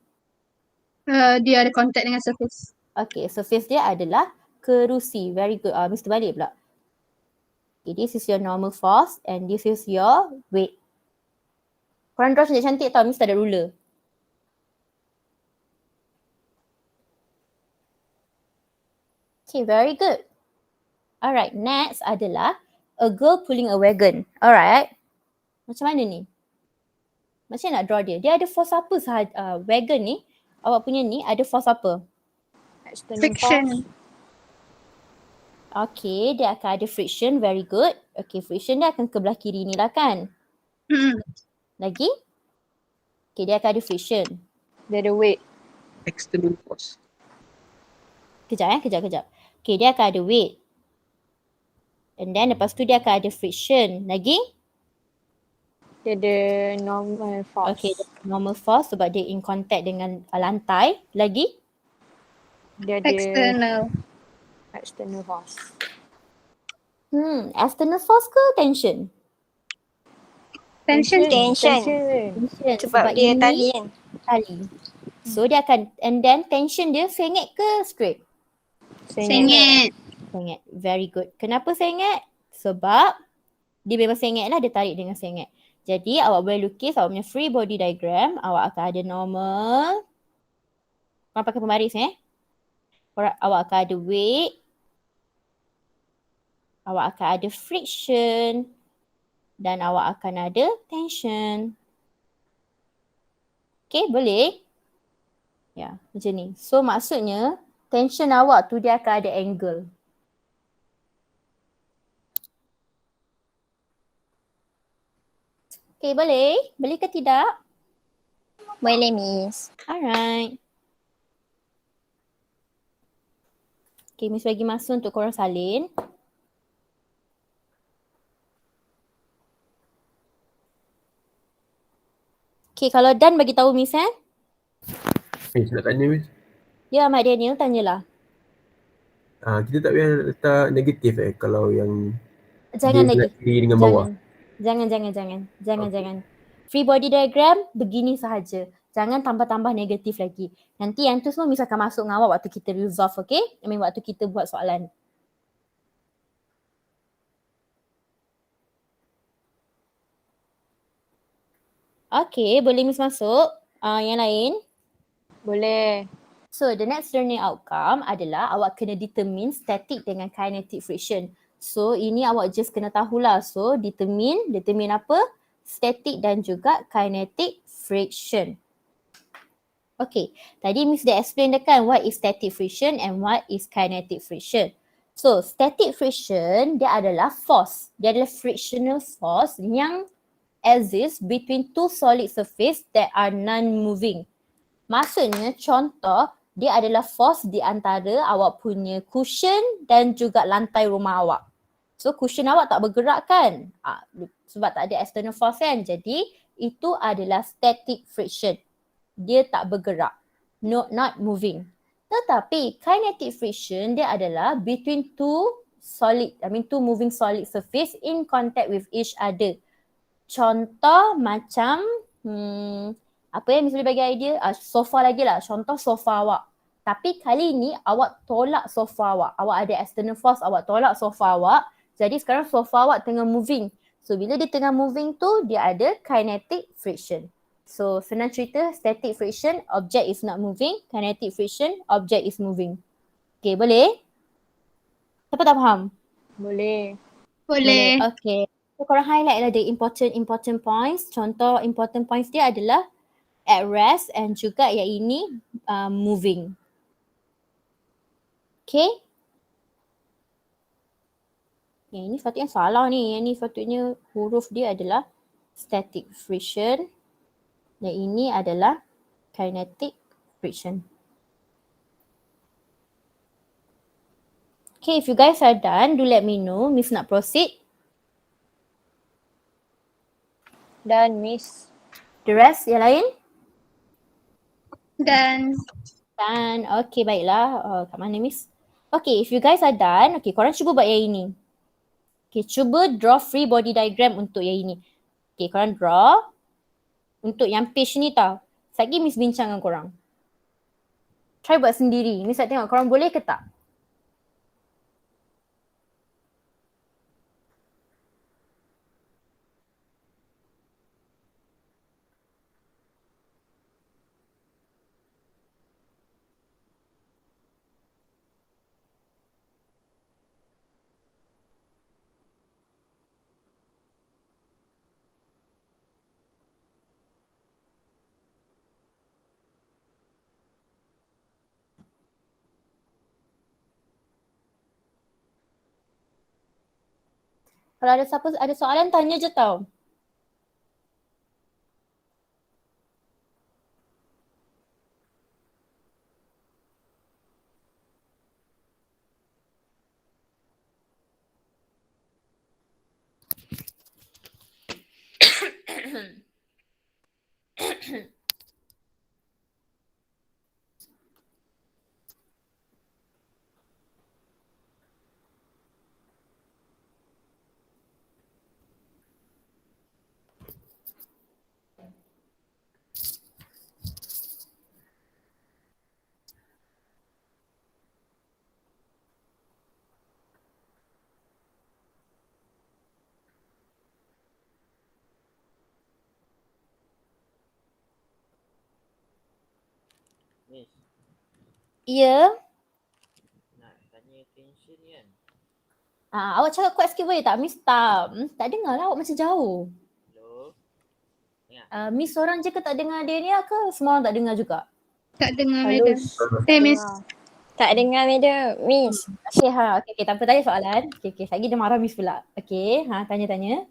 Dia ada contact dengan surface. Okay, surface dia adalah kerusi. Very good. Mr. balik pula. Okay, this is your normal force and this is your weight. Korang draw cantik-cantik tau, mesti ada ruler. Okay, very good. Alright, next adalah a girl pulling a wagon. Alright. Macam mana ni? Macam mana nak draw dia? Dia ada force apa wagon ni? Awak punya ni ada force apa? External Friction. force. Okay, dia akan ada friction. Very good. Okay, friction dia akan ke belah kiri ni lah kan? Lagi? Okay, dia akan ada friction. Dia ada weight. External force. Kejap. Okay, dia akan ada weight. And then lepas tu dia akan ada friction. Lagi? Dia ada normal force. Okay, normal force sebab dia in contact dengan lantai. Lagi? Dia ada external force. External force ke tension? Tension. Tension. Sebab dia ini tali kan. tali. So dia akan, and then tension dia sengit ke straight? Sengit. Sengit. Very good. Kenapa sengit? Sebab dia memang sengit lah, dia tarik dengan sengit. Jadi awak boleh lukis awak punya free body diagram. Awak akan ada normal. Korang pakai pembaris Awak akan ada weight. Awak akan ada friction. Dan awak akan ada tension. Okay, boleh? Ya, macam ni. So maksudnya tension awak tu dia akan ada angle. Okay, boleh? Boleh ke tidak? Boleh, Miss. Alright. Okay, Miss bagi masa untuk korang salin. Okay, kalau done bagi tahu Miss Miss nak tanya Miss. Ya, Mak Daniel, tanyalah. Kita tak payah letak negatif kalau yang Jangan dia lagi. sebelah kiri dengan bawah. Jangan. Free body diagram begini sahaja. Jangan tambah-tambah negatif lagi. Nanti yang tu semua Miss akan masuk dengan awak waktu kita resolve, okay? Waktu kita buat soalan. Okay, boleh Miss masuk? Yang lain? Boleh. So, the next learning outcome adalah awak kena determine static dengan kinetic friction. So, ini awak just kena tahulah. So, determine apa? Static dan juga kinetic friction. Okay, tadi Miss dah explain dah kan what is static friction and what is kinetic friction. So, static friction dia adalah force. Dia adalah frictional force yang exists between two solid surface that are non-moving. Maksudnya contoh dia adalah force di antara awak punya cushion dan juga lantai rumah awak. So cushion awak tak bergerak kan? Sebab tak ada external force kan? Jadi itu adalah static friction. Dia tak bergerak. Not moving. Tetapi kinetic friction dia adalah between two moving solid surface in contact with each other. Contoh macam apa yang Miss boleh bagi idea? Sofa lagi lah. Contoh sofa awak. Tapi kali ni awak tolak sofa awak. Awak ada external force, awak tolak sofa awak. Jadi sekarang sofa awak tengah moving. So bila dia tengah moving tu, dia ada kinetic friction. So senang cerita, static friction, object is not moving. Kinetic friction, object is moving. Okay, boleh? Siapa tak faham? Boleh. Okay. So korang highlight lah the important points. Contoh important points dia adalah at rest and juga yang ini moving. Okay. Yang ini sepatutnya salah ni. Yang ni sepatutnya huruf dia adalah static friction. Yang ini adalah kinetic friction. Okay, if you guys are done, do let me know. Miss nak proceed. Done, Miss. The rest yang lain? Dan Okay, baiklah. Kat mana Miss? Okay, if you guys are done, okay, korang cuba buat yang ini. Okay, cuba draw free body diagram untuk yang ini. Okay, korang draw. Untuk yang page ni tau. Sekejap Miss bincang dengan korang. Try buat sendiri. Miss nak tengok korang boleh ke tak? Kalau ada siapa ada soalan, tanya je tau. Miss, Ya. nak tanya tension kan? Awak cakap kuat sikit boleh tak? Miss tak dengar lah, awak macam jauh. Hello? Miss seorang je ke tak dengar dia ni ke semua orang tak dengar juga? Tak dengar madam. Halus. Miss. Tak dengar madam. Miss. Okay, okay, tanpa tanya soalan. Okay, lagi dia marah Miss pula. Okay, tanya-tanya.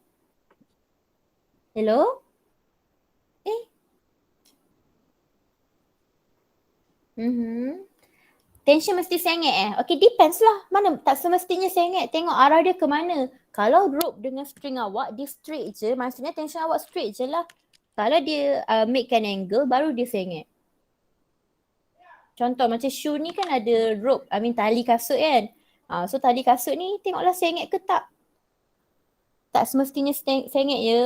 Hello? Tension mesti sengit Okay, depends lah. Mana tak semestinya sengit. Tengok arah dia ke mana. Kalau rope dengan string awak, dia straight je. Maksudnya tension awak straight je lah. Kalau dia make an angle, baru dia sengit. Contoh macam shoe ni kan ada rope, tali kasut kan. So tali kasut ni tengoklah sengit ke tak. Tak semestinya sengit je.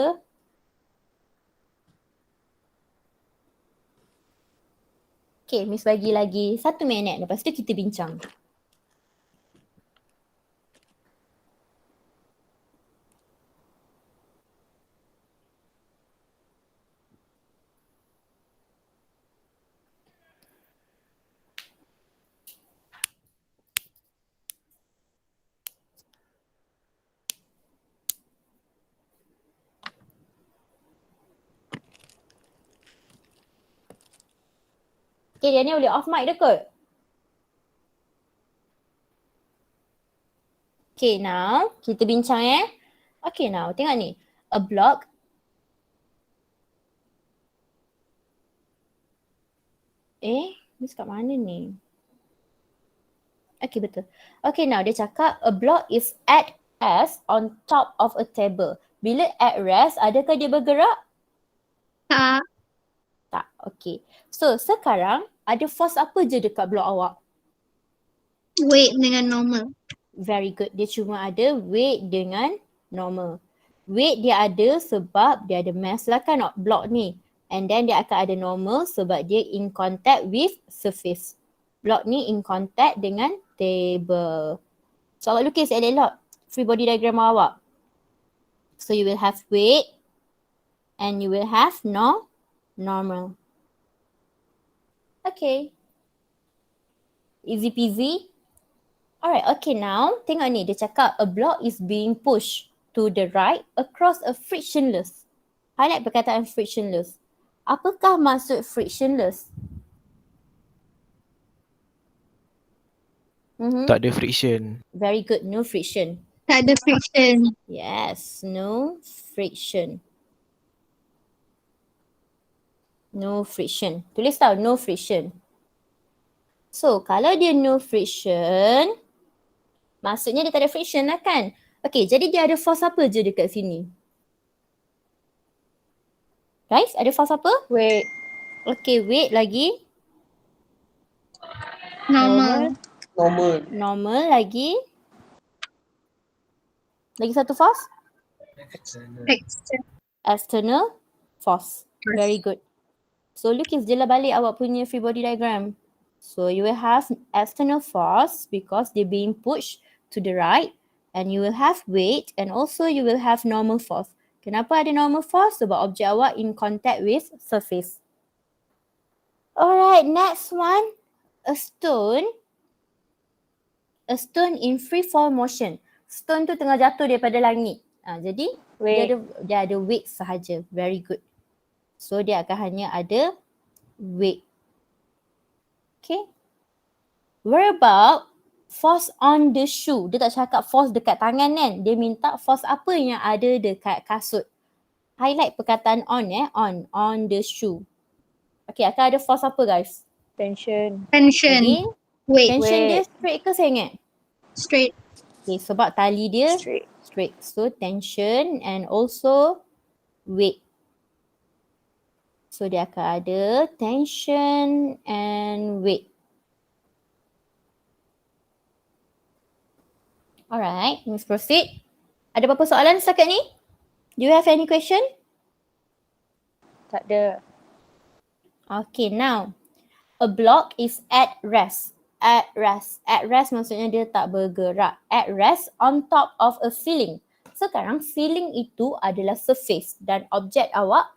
Okay, Miss bagi lagi 1 minit. Lepas tu kita bincang. Okay, dia ni boleh off mic dah kot. Okay, now kita bincang Okay, now tengok ni. A block. Miss kat mana ni? Okay, betul. Okay, now dia cakap a block is at rest on top of a table. Bila at rest, adakah dia bergerak? Tak. Tak, okay. So, sekarang ada force apa je dekat blok awak? Weight dengan normal. Very good. Dia cuma ada weight dengan normal. Weight dia ada sebab dia ada mass lah kan blok ni. And then dia akan ada normal sebab dia in contact with surface. Blok ni in contact dengan table. So awak lukis elok-elok free body diagram awak. So you will have weight and you will have normal. Okay. Easy peasy. Alright, okay, now tengok ni, dia cakap a block is being pushed to the right across a frictionless. Highlight perkataan frictionless. Apakah maksud frictionless? Tak ada friction. Very good, no friction. Tak ada friction. Yes, no friction. No friction. Tulis tau, no friction. So, kalau dia no friction, maksudnya dia tak ada friction lah kan? Okay, jadi dia ada force apa je dekat sini? Guys, ada force apa? Wait. Okay, weight lagi. Normal. Normal lagi. Lagi satu force? External force. Very good. So, lukis je lah balik awak punya free body diagram. So, you will have external force because they're being pushed to the right, and you will have weight, and also you will have normal force. Kenapa ada normal force? Sebab objek awak in contact with surface. Alright, next one. A stone in free fall motion. Stone tu tengah jatuh daripada langit. Jadi dia ada weight sahaja. Very good. So dia akan hanya ada weight. Okay. What about force on the shoe? Dia tak cakap force dekat tangan kan. Dia minta force apa yang ada dekat kasut. Highlight perkataan on on the shoe. Okay, akan ada force apa guys? Tension. Lagi, Weight. tension dia straight ke sengit? Straight. Okay, sebab tali dia Straight. straight. So tension and also weight. So dia akan ada tension and weight. Alright, let's proceed. Ada apa-apa soalan setakat ni? Do you have any question? Tak ada. Okay, now. A block is at rest. At rest. At rest maksudnya dia tak bergerak. At rest on top of a ceiling. Sekarang ceiling itu adalah surface dan objek awak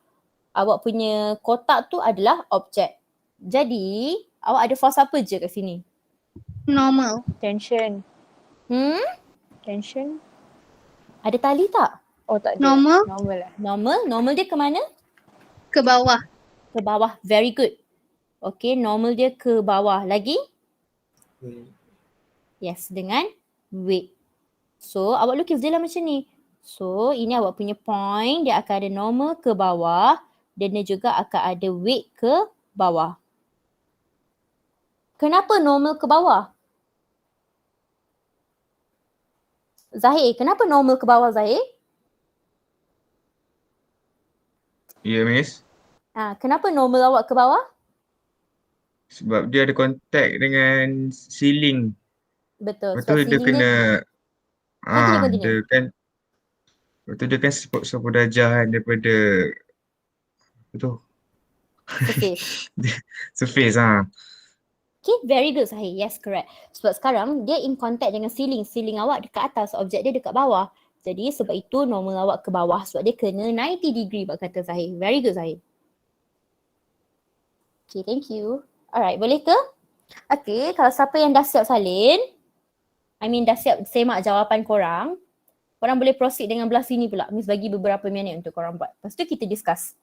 punya kotak tu adalah objek. Jadi, awak ada force apa je kat sini? Normal. Tension. Tension. Ada tali tak? Oh tak ada. Normal. Normal lah. Normal dia ke mana? Ke bawah. Ke bawah. Very good. Okay, normal dia ke bawah. Lagi? Yes, dengan weight. So, awak lukis dia lah macam ni. So, ini awak punya point. Dia akan ada normal ke bawah dan dia juga akan ada weight ke bawah. Kenapa normal ke bawah? Zahir, kenapa normal ke bawah Zahir? Ya, Miss. Kenapa normal awak ke bawah? Sebab dia ada kontak dengan ceiling. Betul. Betul dia kena Continue. dia kan betul dia kan 10 darjah kan daripada betul surface. surface Okay, very good Zahir. Yes, correct. Sebab sekarang dia in contact dengan ceiling. Ceiling awak dekat atas, objek dia dekat bawah. Jadi sebab itu normal awak ke bawah sebab dia kena 90 degree buat kata Zahir. Very good Zahir. Okay, thank you. Alright, boleh ke? Okay, kalau siapa yang dah siap salin, dah siap semak jawapan korang, korang boleh proceed dengan belah sini pula. Miss bagi beberapa minit untuk korang buat. Lepas tu kita discuss.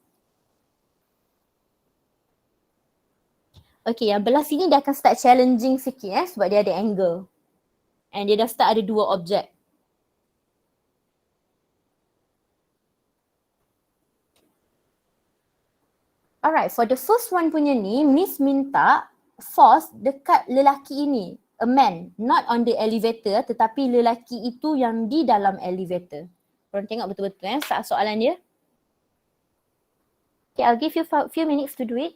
Okay, yang belah sini dia akan start challenging sikit sebab dia ada angle. And dia dah start ada dua objek. Alright, for the first one punya ni, Miss minta force dekat lelaki ini. A man, not on the elevator tetapi lelaki itu yang di dalam elevator. Korang tengok betul-betul soalan dia. Okay, I'll give you a few minutes to do it.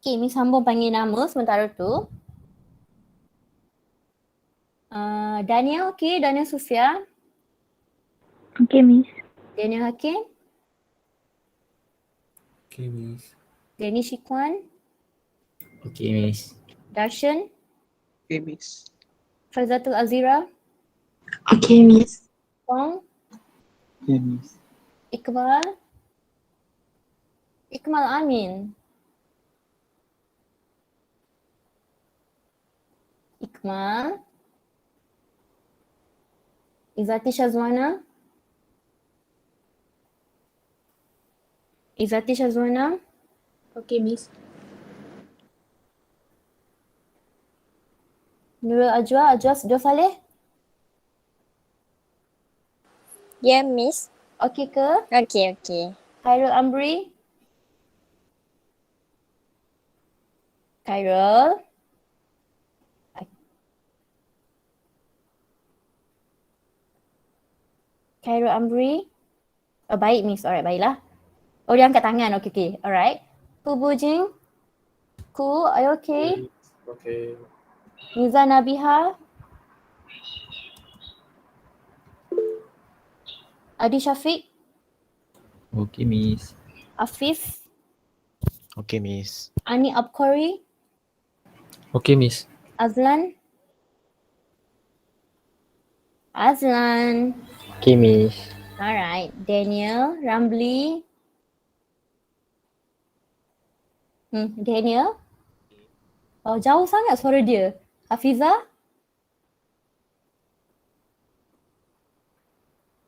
Okay, Miss sambung panggil nama sementara tu. Daniel, okay. Daniel Sufia. Okay, Miss. Daniel Hakim. Okay, Miss. Denny Shikwan. Okay, Miss. Darshan. Okay, Miss. Faizatul Azira. Okay, Miss. Fong. Okay, Miss. Iqbal. Iqmal Amin. Iqmal. Izati Shazwana. Izati Shazwana. Okay, Miss. Nurul Ajwa. Ajwa Saleh. Yeah, Miss. Okay ke? Okay, okay. Khairul Amri? Khairul? Khairul Amri? Oh, baik Miss. Alright, baiklah. Oh, dia angkat tangan. Okay, okay. Alright. Ku Bujing? Ku, are you okay? Okay. Niza Nabiha? Adi Syafiq? Okay, Miss. Afif? Okay, Miss. Ani Abkori? Okay, Miss. Azlan? Azlan? Okay, Miss. Alright. Daniel? Ramli? Daniel? Oh, jauh sangat suara dia. Hafiza?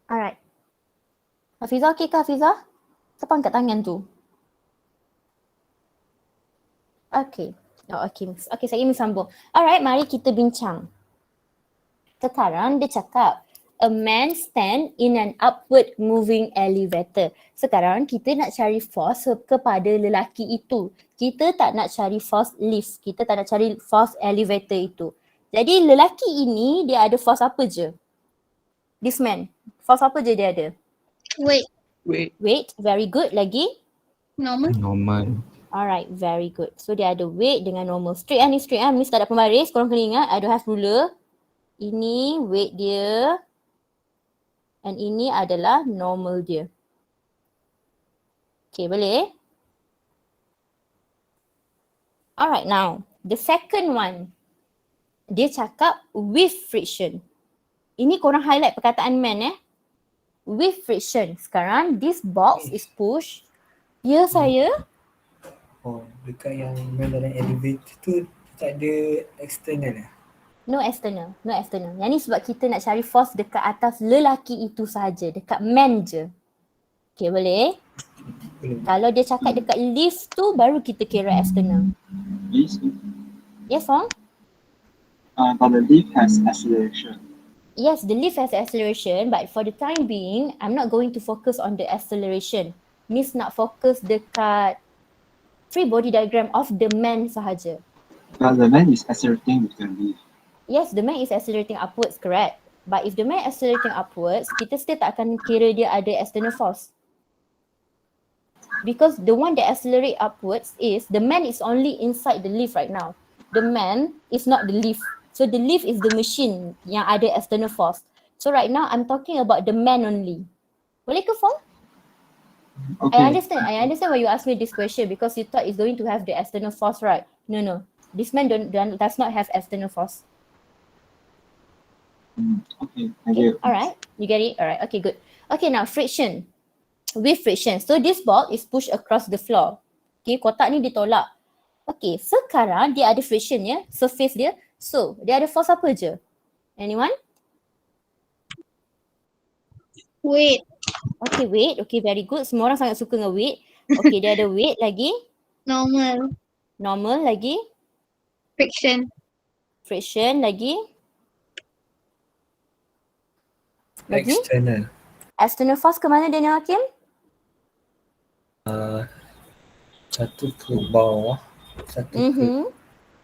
Alright. Hafiza okey ke Hafiza? Siapa angkat tangan tu? Okay. Oh, okay. Okay, saya ingin sambung. Alright, mari kita bincang. Sekarang dia cakap, a man stand in an upward moving elevator. Sekarang kita nak cari force kepada lelaki itu. Kita tak nak cari force lift. Kita tak nak cari force elevator itu. Jadi lelaki ini dia ada force apa je? This man. Force apa je dia ada? Wait. Weight, very good. Lagi? Normal. Normal. Alright, very good. So dia ada weight dengan normal. Straight ni straight Miss tak ada pembaris. Korang kena ingat, I don't have ruler. Ini weight dia. And ini adalah normal dia. Okay, boleh? Alright, now. The second one. Dia cakap with friction. Ini korang highlight perkataan man with friction. Sekarang this box is push. Ya saya. Oh, dekat yang dalam elevator tu tak ada external lah. No external. No external. Yang ni sebab kita nak cari force dekat atas lelaki itu sahaja. Dekat man je. Okay, boleh? Boleh. Kalau dia cakap dekat lift tu baru kita kira external. Please. Yes, Fong? But the lift has acceleration. Yes, the lift has acceleration, but for the time being, I'm not going to focus on the acceleration. Miss nak fokus dekat free body diagram of the man sahaja. But the man is accelerating with the lift. Yes, the man is accelerating upwards, correct. But if the man accelerating upwards, kita still tak akan kira dia ada external force. Because the one that accelerate upwards is, the man is only inside the lift right now. The man is not the lift. So the lift is the machine yang ada external force. So right now I'm talking about the man only. Boleh ke Fong? Okay. I understand why you ask me this question because you thought it's going to have the external force, right? No. This man does not have external force. Okay, thank you. Alright, you get it? Alright, okay, good. Okay, now friction. With friction. So this ball is pushed across the floor. Okay, kotak ni ditolak. Okay, sekarang dia ada friction ya, surface dia. So, dia ada force apa je? Anyone? Weight. Okay, weight. Okay, very good. Semua orang sangat suka dengan weight. Okay, dia ada weight lagi. Normal. Normal lagi. Friction. Friction lagi. Lagi? External. External force ke mana Daniel Hakim? Satu ke bawah, satu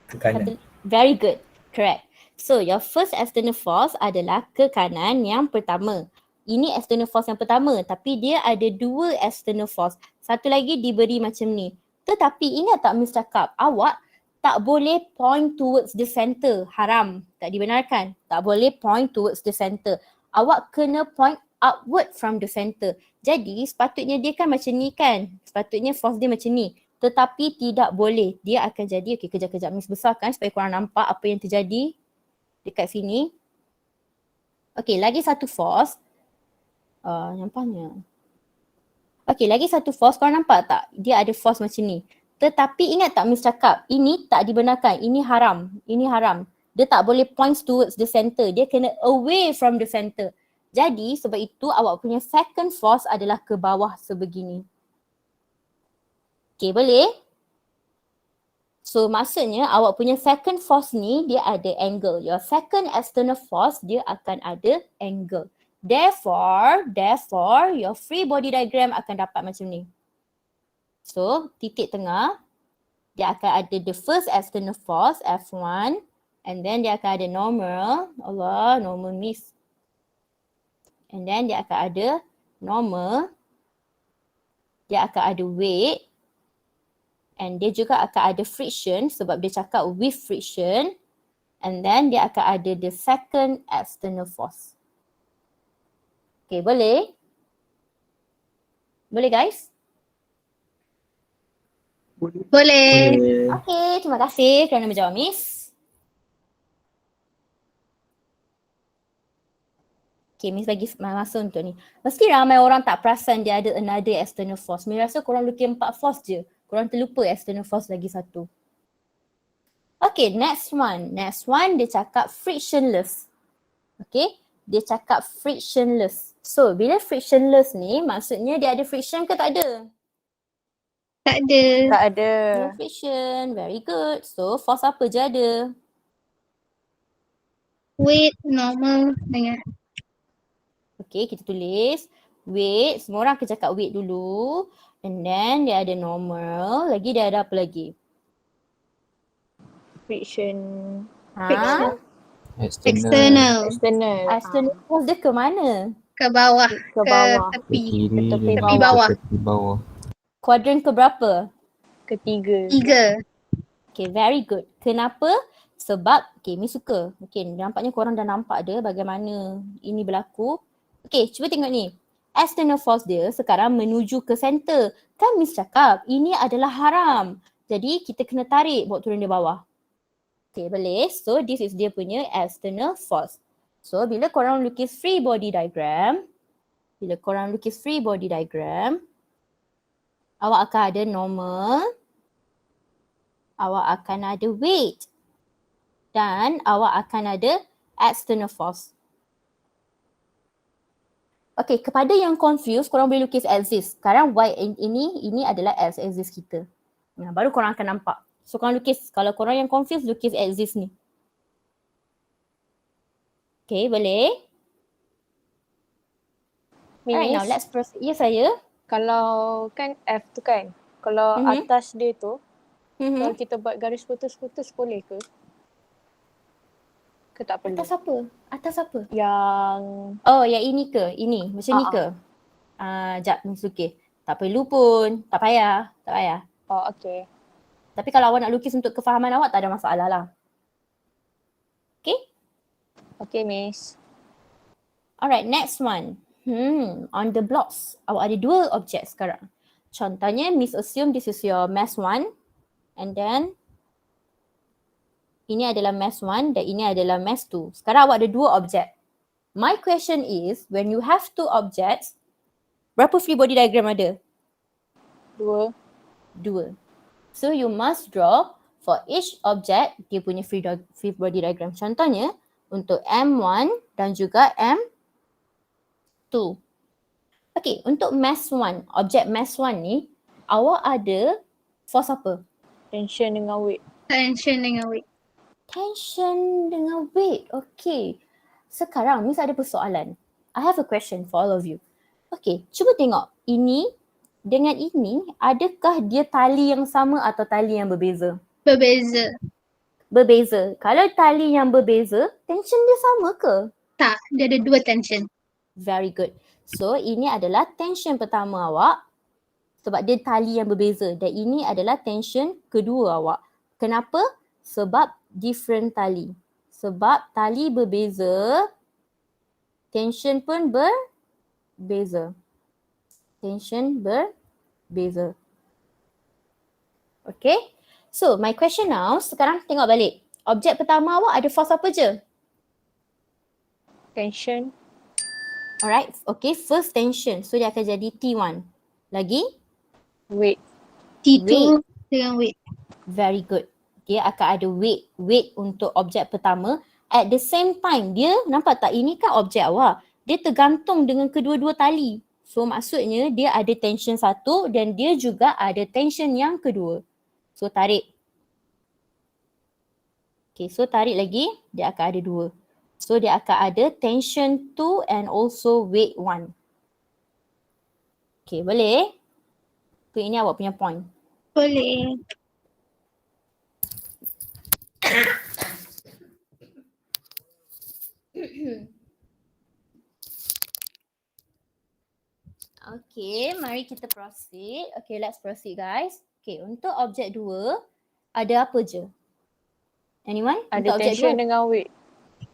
ke kanan. Very good. Correct. So your first external force adalah ke kanan yang pertama. Ini external force yang pertama tapi dia ada dua external force. Satu lagi diberi macam ni. Tetapi ingat tak Miss cakap, awak tak boleh point towards the center. Haram. Tak dibenarkan. Tak boleh point towards the center. Awak kena point upward from the center. Jadi sepatutnya dia kan macam ni kan. Sepatutnya force dia macam ni. Tetapi tidak boleh. Dia akan jadi, okay kejap-kejap Miss besarkan supaya korang nampak apa yang terjadi dekat sini. Okay, lagi satu force. Nampaknya. Okay, lagi satu force. Korang nampak tak? Dia ada force macam ni. Tetapi ingat tak Miss cakap, ini tak dibenarkan. Ini haram. Ini haram. Dia tak boleh point towards the center. Dia kena away from the center. Jadi sebab itu awak punya second force adalah ke bawah sebegini. Okay, boleh? So maksudnya awak punya second force ni dia ada angle. Your second external force dia akan ada angle. Therefore, your free body diagram akan dapat macam ni. So, titik tengah, dia akan ada the first external force, F1, and then dia akan ada normal, Allah, normal miss. And then dia akan ada normal, dia akan ada weight, and dia juga akan ada friction sebab dia cakap with friction, and then dia akan ada the second external force. Okay, boleh? Boleh guys? Boleh. Okay, terima kasih kerana menjawab Miss. Okay, Miss bagi masa untuk ni. Mesti ramai orang tak perasan dia ada another external force. Miss rasa korang lukis 4 force je. Korang terlupa external force lagi satu. Okay, next one. Next one dia cakap frictionless. Okay, dia cakap frictionless. So, bila frictionless ni maksudnya dia ada friction ke tak ada? Tak ada. Tak ada. No friction. Very good. So, force apa je ada? Weight, normal dengan Okay, kita tulis weight. Semua orang akan cakap weight dulu. And then dia ada normal. Lagi dia ada apa lagi? Friction. friction. External. External. External force dia ke mana? Ke bawah. Ke bawah. Ke Tepi. kiri tepi dan bawah. ke tepi bawah. Kuadran ke berapa? Ketiga. 3. Okay, very good. Kenapa? Sebab, okay, Miss suka. Okay, nampaknya korang dah nampak dia bagaimana ini berlaku. Okay, cuba tengok ni. External force dia sekarang menuju ke center. Kan Miss cakap, ini adalah haram. Jadi, kita kena tarik buat turun dia bawah. Okay, boleh. So, this is dia punya external force. So, bila korang lukis free body diagram, awak akan ada normal, awak akan ada weight, dan awak akan ada external force. Okay, kepada yang confused, korang boleh lukis axis. Sekarang Y ini adalah axis kita. Nah, baru korang akan nampak. So korang lukis, kalau korang yang confused, lukis axis ni. Okay, boleh? Alright, now let's proceed. Ya, saya. Kalau kan F tu kan, kalau atas dia tu, kalau kita buat garis putus-putus boleh ke? Ke tak perlu? Atas apa? Atas apa? Yang Oh, yang ini ke? Ini? Macam ni ke? Sekejap, Miss lukis. Tak perlu pun. Tak payah. Tak payah. Oh, okay. Tapi kalau awak nak lukis untuk kefahaman awak, tak ada masalah lah. Okay? Okay, Miss. Alright, next one. On the blocks, awak ada 2 objek sekarang. Contohnya, Miss assume this is your mass 1 and then ini adalah mass 1 dan ini adalah mass 2. Sekarang awak ada 2 objek. My question is, when you have 2 objects, berapa free body diagram ada? 2. So you must draw for each object dia punya free body diagram. Contohnya untuk M1 dan juga M2. Okay, untuk mass 1, objek mass 1 ni, awak ada force apa? Tension dengan weight. Tension dengan weight. Tension dengan weight. Okay. Sekarang Miss ada persoalan. I have a question for all of you. Okay, cuba tengok. Ini dengan ini, adakah dia tali yang sama atau tali yang berbeza? Berbeza. Kalau tali yang berbeza, tension dia sama ke? Tak, dia ada 2 tension. Very good. So, ini adalah tension pertama awak sebab dia tali yang berbeza dan ini adalah tension kedua awak. Kenapa? Sebab different tali. Sebab tali berbeza, tension pun berbeza. Okay. So, my question now, sekarang tengok balik. Objek pertama awak ada force apa je? Tension. Alright, okay, first tension. So, dia akan jadi T1. Lagi? Weight. T2 dengan weight. Very good. Dia akan ada weight. Weight untuk objek pertama. At the same time, dia nampak tak? Ini kan objek awak. Dia tergantung dengan kedua-dua tali. So, maksudnya dia ada tension satu dan dia juga ada tension yang kedua. So, tarik. Okay, so tarik lagi. Dia akan ada 2. So dia akan ada tension 2 and also weight 1. Okay, boleh? So ini awak punya point. Boleh. Okay, mari kita proceed. Okay, let's proceed guys. Okay, untuk objek 2, ada apa je? Anyone? Ada Untuk objek tension 2? dengan weight.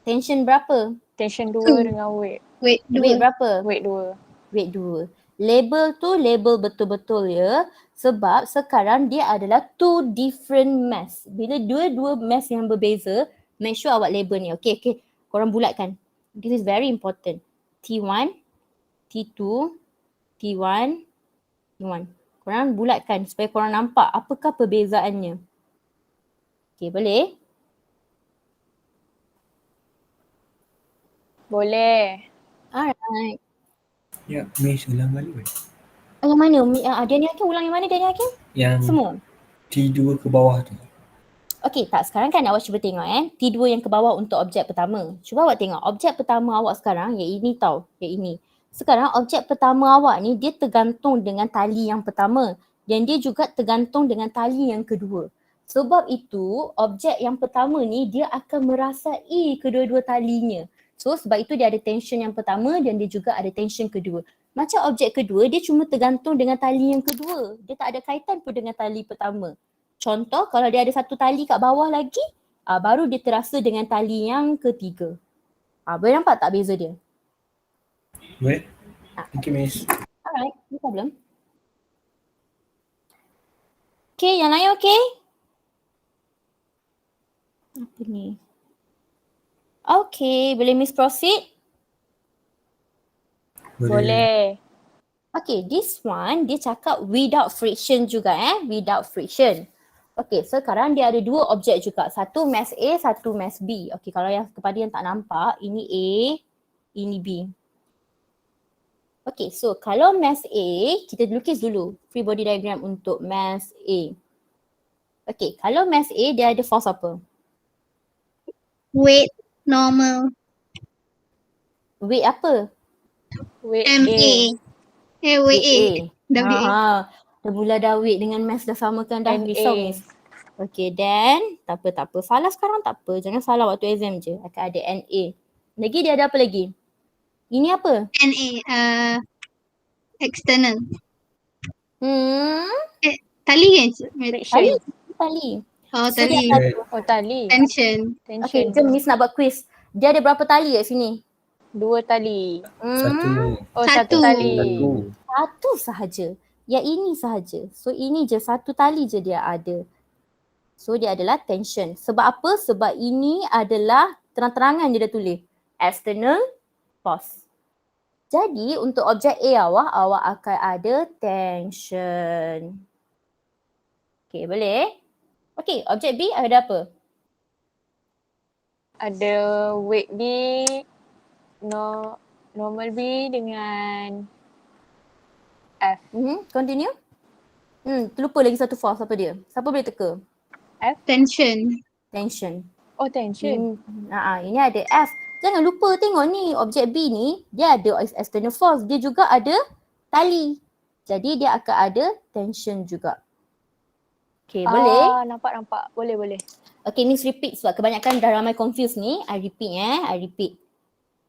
Tension berapa? Tension 2 dengan weight. Weight Weight 2. berapa? Weight 2. Weight 2. Label tu label betul-betul ya. Sebab sekarang dia adalah two different mass. Bila dua-dua mass yang berbeza, make sure awak label ni. Okay. Korang bulatkan. This is very important. T1, T2, T1, T1. Korang bulatkan supaya korang nampak apakah perbezaannya. Okay, boleh? Boleh. Alright. Ya, Miss ulang balik weh. Yang mana? Daniel Hakim ulang yang mana Daniel Hakim? Yang Semua? T2 ke bawah tu. Okey, tak, sekarang kan awak cuba tengok T2 yang ke bawah untuk objek pertama. Cuba awak tengok objek pertama awak sekarang yang ini tau, yang ini. Sekarang objek pertama awak ni dia tergantung dengan tali yang pertama dan dia juga tergantung dengan tali yang kedua. Sebab itu objek yang pertama ni dia akan merasai kedua-dua talinya. So sebab itu dia ada tension yang pertama dan dia juga ada tension kedua. Macam objek kedua dia cuma tergantung dengan tali yang kedua. Dia tak ada kaitan pun dengan tali pertama. Contoh kalau dia ada satu tali kat bawah lagi, baru dia terasa dengan tali yang ketiga. Boleh nampak tak beza dia? Weh. Thank you Miss. Alright, no problem. Okay, yang lain okay? Apa ni? Okay, boleh Miss proceed? Boleh. Okay, this one dia cakap without friction juga without friction. Okay, sekarang dia ada dua objek juga. Satu mass A, satu mass B. Okay, kalau yang kepada yang tak nampak, ini A, ini B. Okay, so kalau mass A, kita lukis dulu free body diagram untuk mass A. Okay, kalau mass A dia ada force apa? Weight normal. Weight apa? Weight MA. Weight A. WA. Dah mula dah weight dengan mass dah samakan dah. NA. Risau Miss. Okay, then tak apa. Salah sekarang tak apa. Jangan salah waktu exam je. Akan ada NA. Lagi dia ada apa lagi? Ini apa? NA. External. Tali kan? Friction. Tali. Oh, So, dia tali. akan- Oh, tali. Tension. Okay, Tension. jom Miss nak buat quiz. Dia ada berapa tali kat sini? 2 tali. Satu. Oh, Satu. 1 tali. Satu sahaja. Yang ini sahaja. So ini je, satu tali je dia ada. So dia adalah tension. Sebab apa? Sebab ini adalah terang-terangan dia dah tulis. External force. Jadi untuk objek A awak akan ada tension. Okay, boleh? Okay, objek B ada apa? Ada weight B, normal B dengan F. Continue. Terlupa lagi satu force, apa dia? Siapa boleh teka? Tension. Tension. Oh, tension. Ini ada F. Jangan lupa tengok ni, objek B ni dia ada external force, dia juga ada tali. Jadi dia akan ada tension juga. Okay, boleh? Nampak. Boleh. Okay, Miss repeat sebab kebanyakan dah ramai confused ni. I repeat.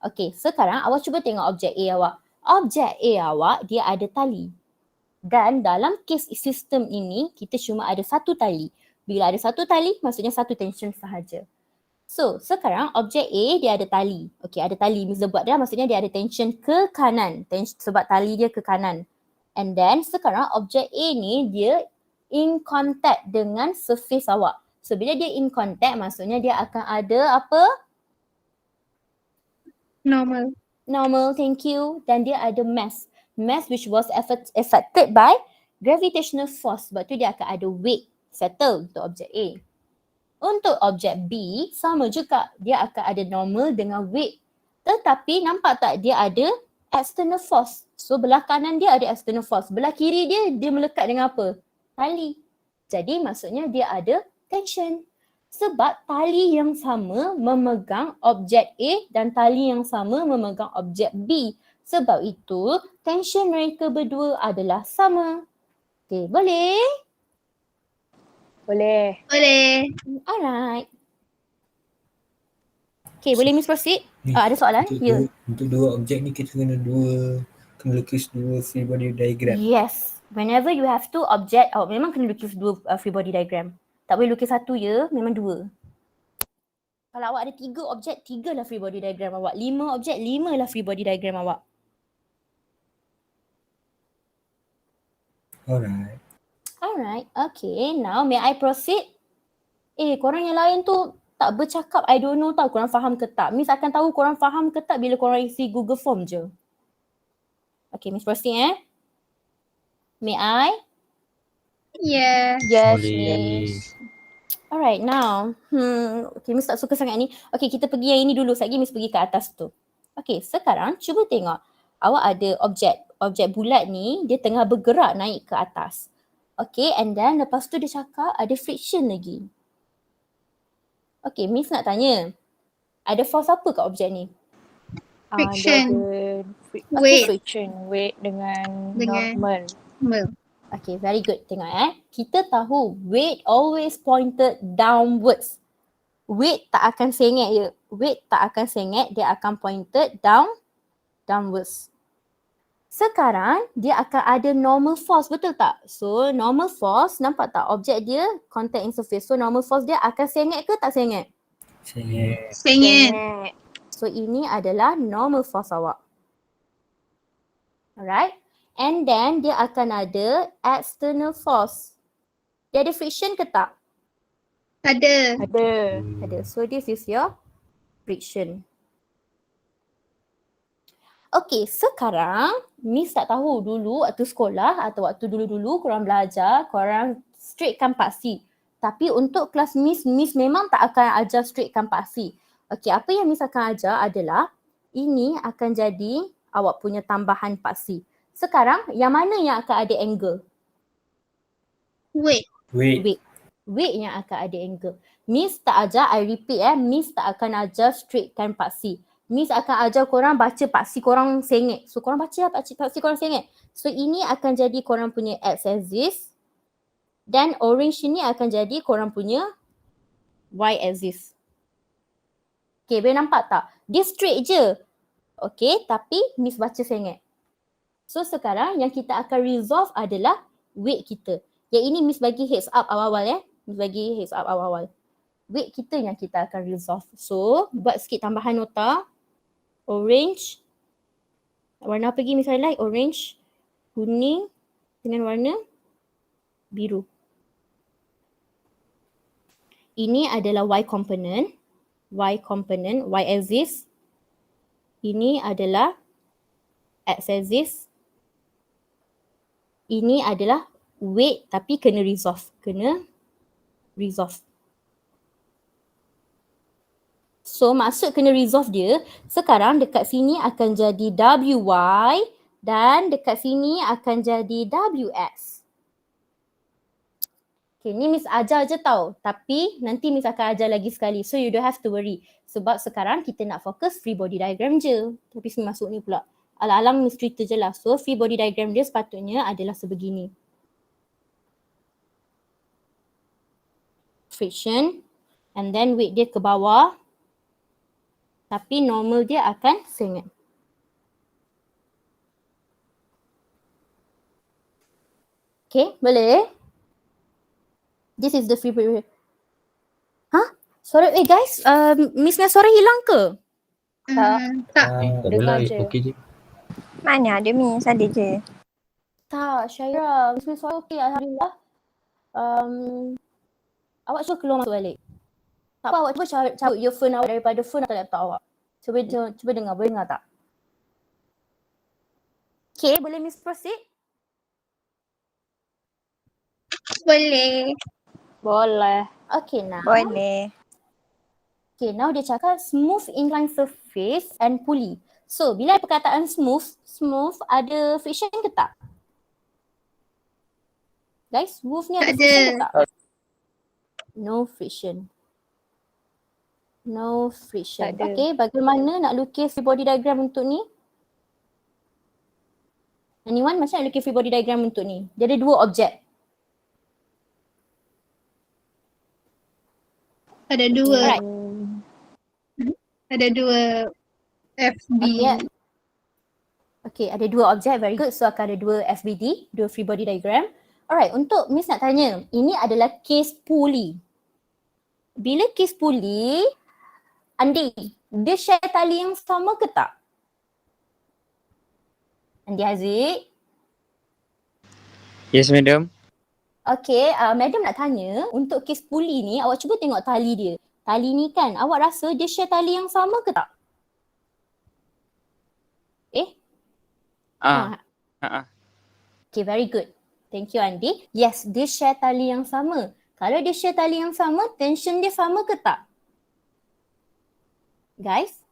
Okay, sekarang awak cuba tengok objek A awak. Objek A awak dia ada tali. Dan dalam case sistem ini kita cuma ada satu tali. Bila ada satu tali maksudnya satu tension sahaja. So sekarang objek A dia ada tali. Okay, ada tali. Miss buat dia maksudnya dia ada tension ke kanan. Sebab tali dia ke kanan. And then sekarang objek A ni dia in contact dengan surface awak. So bila dia in contact maksudnya dia akan ada apa? Normal, thank you. Dan dia ada mass. Mass which was affected by gravitational force. Sebab tu dia akan ada weight settle untuk objek A. Untuk objek B sama juga. Dia akan ada normal dengan weight. Tetapi nampak tak dia ada external force. So belah kanan dia ada external force. Belah kiri dia melekat dengan apa? Tali. Jadi maksudnya dia ada tension. Sebab tali yang sama memegang objek A dan tali yang sama memegang objek B. Sebab itu, tension mereka berdua adalah sama. Okay, boleh? Boleh. Boleh. Alright. Okay, boleh Miss proceed? Ni, Ada soalan? Ya. Untuk dua objek ni kita kena lukis dua free body diagram. Yes. Whenever you have two object, memang kena lukis dua free body diagram. Tak boleh lukis satu je, memang dua. Kalau awak ada 3 objek, 3 lah free body diagram awak. 5 objek, 5 lah free body diagram awak. Alright. Alright, okay. Now may I proceed? Korang yang lain tu tak bercakap, I don't know tau korang faham ke tak. Miss akan tahu korang faham ke tak bila korang isi Google Form je. Okay, Miss proceed May I? Yeah. Yes, Boleh. Miss. Alright, now. Okay, Miss tak suka sangat ni. Okay, kita pergi yang ini dulu. Sekejap lagi Miss pergi ke atas tu. Okay, sekarang cuba tengok. Awak ada objek bulat ni, dia tengah bergerak naik ke atas. Okay, and then lepas tu dia cakap ada friction lagi. Okay, Miss nak tanya. Ada force apa kat objek ni? Friction. Weight. Friction. Weight dengan normal. Okay, very good. Tengok kita tahu weight always pointed downwards. Weight tak akan sengit je. Weight tak akan sengit, dia akan pointed downwards. Sekarang dia akan ada normal force, betul tak? So normal force, nampak tak objek dia contact in surface. So normal force dia akan sengit ke tak sengit? Sengit. So ini adalah normal force awak. Alright. And then dia akan ada external force. Dia ada friction ke tak? Ada. Ada. So this is your friction. Okay, sekarang Miss tak tahu dulu waktu sekolah atau waktu dulu-dulu korang belajar, korang straightkan paksi. Tapi untuk kelas Miss memang tak akan ajar straightkan paksi. Okay, apa yang Miss akan ajar adalah ini akan jadi awak punya tambahan paksi. Sekarang yang mana yang akan ada angle? Weight. Weight yang akan ada angle. Miss tak ajar, I repeat Miss tak akan ajar straightkan paksi. Miss akan ajar korang baca paksi korang sengit. So korang baca paksi korang sengit. So ini akan jadi korang punya x-axis. Dan orange ini akan jadi korang punya y-axis. Okay, boleh nampak tak? Dia straight je. Okay, tapi Miss baca sengit. So sekarang yang kita akan resolve adalah weight kita. Yang ini Miss bagi heads up awal-awal Miss bagi heads up awal-awal. Weight kita yang kita akan resolve. So buat sikit tambahan nota. Orange. Warna apa lagi Miss highlight? Orange, kuning dengan warna biru. Ini adalah Y component. Y component, Y axis. Ini adalah X axis. Ini adalah weight tapi kena resolve. So maksud kena resolve dia, sekarang dekat sini akan jadi WY dan dekat sini akan jadi WX. Okay, ni Miss ajar je tau. Tapi nanti Miss akan ajar lagi sekali. So you don't have to worry. Sebab sekarang kita nak fokus free body diagram je. Tapi Miss masuk ni pula. Alang-alang Miss cerita je lah. So free body diagram dia sepatutnya adalah sebegini. Friction. And then weight dia ke bawah. Tapi normal dia akan sengit. Okay, boleh? This is the free body. Suara, guys, Miss punya suara hilang ke? Tak. Tak adalah, je. okey je. Mana ada Miss, ada je. Tak, Syaira. Miss punya suara okey, alhamdulillah. Awak cuba keluar masuk balik. Tak apa, awak cuba cabut earphone awak daripada phone atau laptop awak. Cuba dengar, boleh dengar tak? Okay, boleh Miss proceed? Boleh. Okay, now. Boleh. Okay, now dia cakap smooth inclined surface and pulley. So, bila ada perkataan smooth ada friction ke tak? Guys, smooth ni ada Tak friction ke ada. tak? No friction. No friction. Tak ada. Okay, bagaimana nak lukis free body diagram untuk ni? Anyone macam nak lukis free body diagram untuk ni? Dia ada dua objek. Ada dua. Alright. Ada dua FB. Okay, ada dua objek. Very good. So akan ada dua FBD, dua free body diagram. Alright, untuk Miss nak tanya, ini adalah case pulley. Bila case pulley, Andi, dia share tali yang sama ke tak? Andi Haziq? Yes, madam. Okay, madam nak tanya, untuk case pulley ni, awak cuba tengok tali dia. Tali ni kan, awak rasa dia share tali yang sama ke tak? Okay, very good. Thank you, Andi. Yes, dia share tali yang sama. Kalau dia share tali yang sama, tension dia sama ke tak? Guys?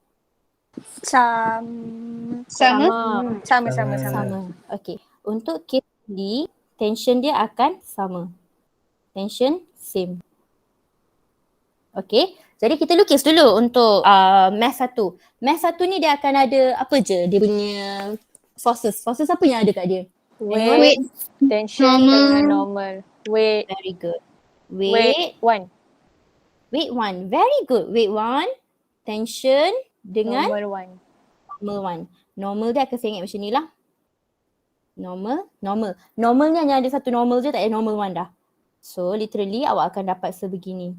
Sama. Sama. Okay. Untuk case D, tension dia akan sama. Tension same. Okay. Jadi kita lukis dulu untuk math 1. Math 1 ni dia akan ada apa je dia punya forces. Forces apa yang ada kat dia? Weight, tension dengan normal. Weight. Very good. Weight 1. Weight 1. Very good. Weight 1. Tension dengan Normal 1. normal 1. Normal dia akan saya ingat macam ni lah. Normal. Normal ni hanya ada satu normal je, tak ada normal 1 dah. So literally awak akan dapat sebegini.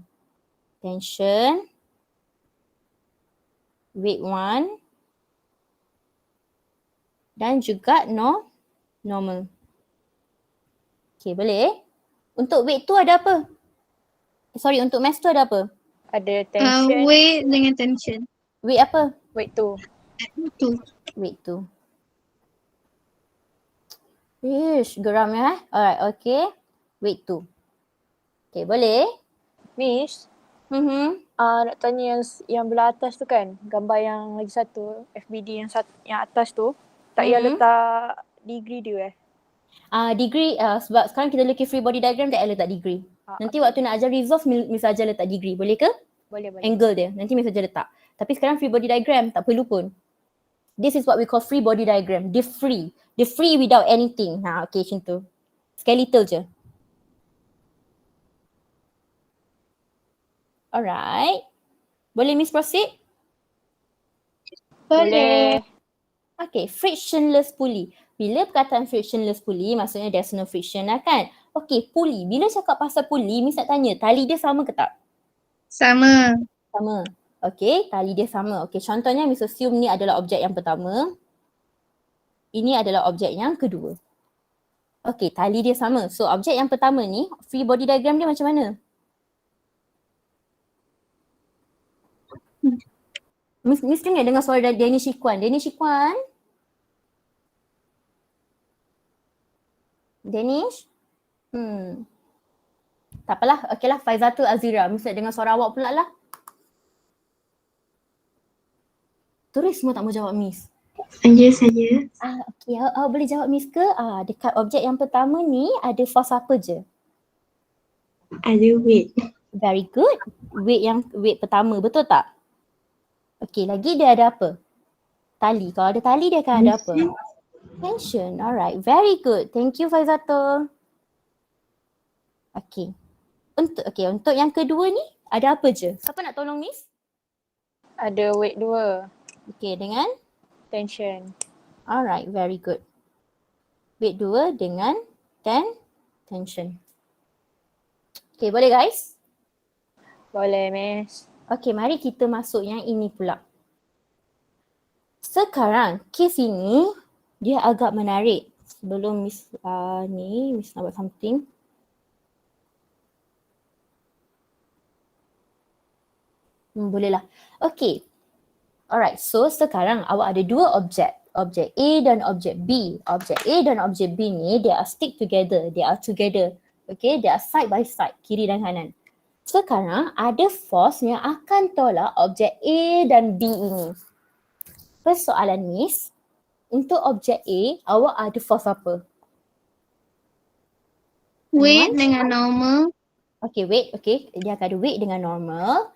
Tension. Weight 1. Dan juga normal. Okay, boleh? Untuk weight tu ada apa? Sorry, untuk mass tu ada apa? Ada tension. Weight dengan tension. Weight apa? Weight 2. Weight tu. Ish, geram ya. Alright, okay. Weight tu. Okay, boleh? Miss, Mhm. nak tanya yang belah atas tu kan, gambar yang lagi satu, FBD yang atas tu, tak payah letak degree dia Degree sebab sekarang kita lukis free body diagram tak payah letak degree. Nanti waktu nak ajar resolve Miss ajar letak degree. Boleh ke? Boleh. Angle dia. Nanti Miss ajar letak. Tapi sekarang free body diagram tak perlu pun. This is what we call free body diagram. Dia free. Dia free without anything. Okay macam tu. Skeletal je. Alright. Boleh Miss proceed? Boleh. Okay, frictionless pulley. Bila perkataan frictionless pulley, maksudnya there's no friction lah kan? Okay, pulley. Bila cakap pasal pulley, Miss nak tanya, tali dia sama ke tak? Sama. Sama. Okay, tali dia sama. Okay, contohnya Miss assume ni adalah objek yang pertama. Ini adalah objek yang kedua. Okay, tali dia sama. So, objek yang pertama ni, free body diagram dia macam mana? Miss dengar suara Danny Shikwan. Danny Shikwan? Danish? Tak apalah. Okay lah. Faizatul Azira. Miss nak dengar suara awak pula lah. Turis semua tak mau jawab Miss. Saja. Okay. Awak boleh jawab Miss ke? Dekat objek yang pertama ni ada force apa je? Ada weight. Very good. Weight pertama. Betul tak? Okay. Lagi dia ada apa? Tali. Kalau ada tali dia akan ada apa? Tension. Alright. Very good. Thank you Faizatul. Okay. Untuk yang kedua ni ada apa je? Siapa nak tolong Miss? Ada weight 2. Okay, dengan? Tension. Alright, very good. Weight 2 dengan tension. Okay, boleh guys? Boleh Miss. Okay, mari kita masuk yang ini pula. Sekarang, kes ini dia agak menarik. Sebelum Miss Miss nak buat something. Bolehlah. Okay. Alright, so sekarang awak ada dua objek. Objek A dan objek B. Objek A dan objek B ni, they are stick together. They are together. Okay, they are side by side, kiri dan kanan. Sekarang ada force yang akan tolak objek A dan B ini. Persoalan Miss, untuk objek A, awak ada force apa? Weight dengan normal. Okay, weight. Okay, dia akan ada weight dengan normal.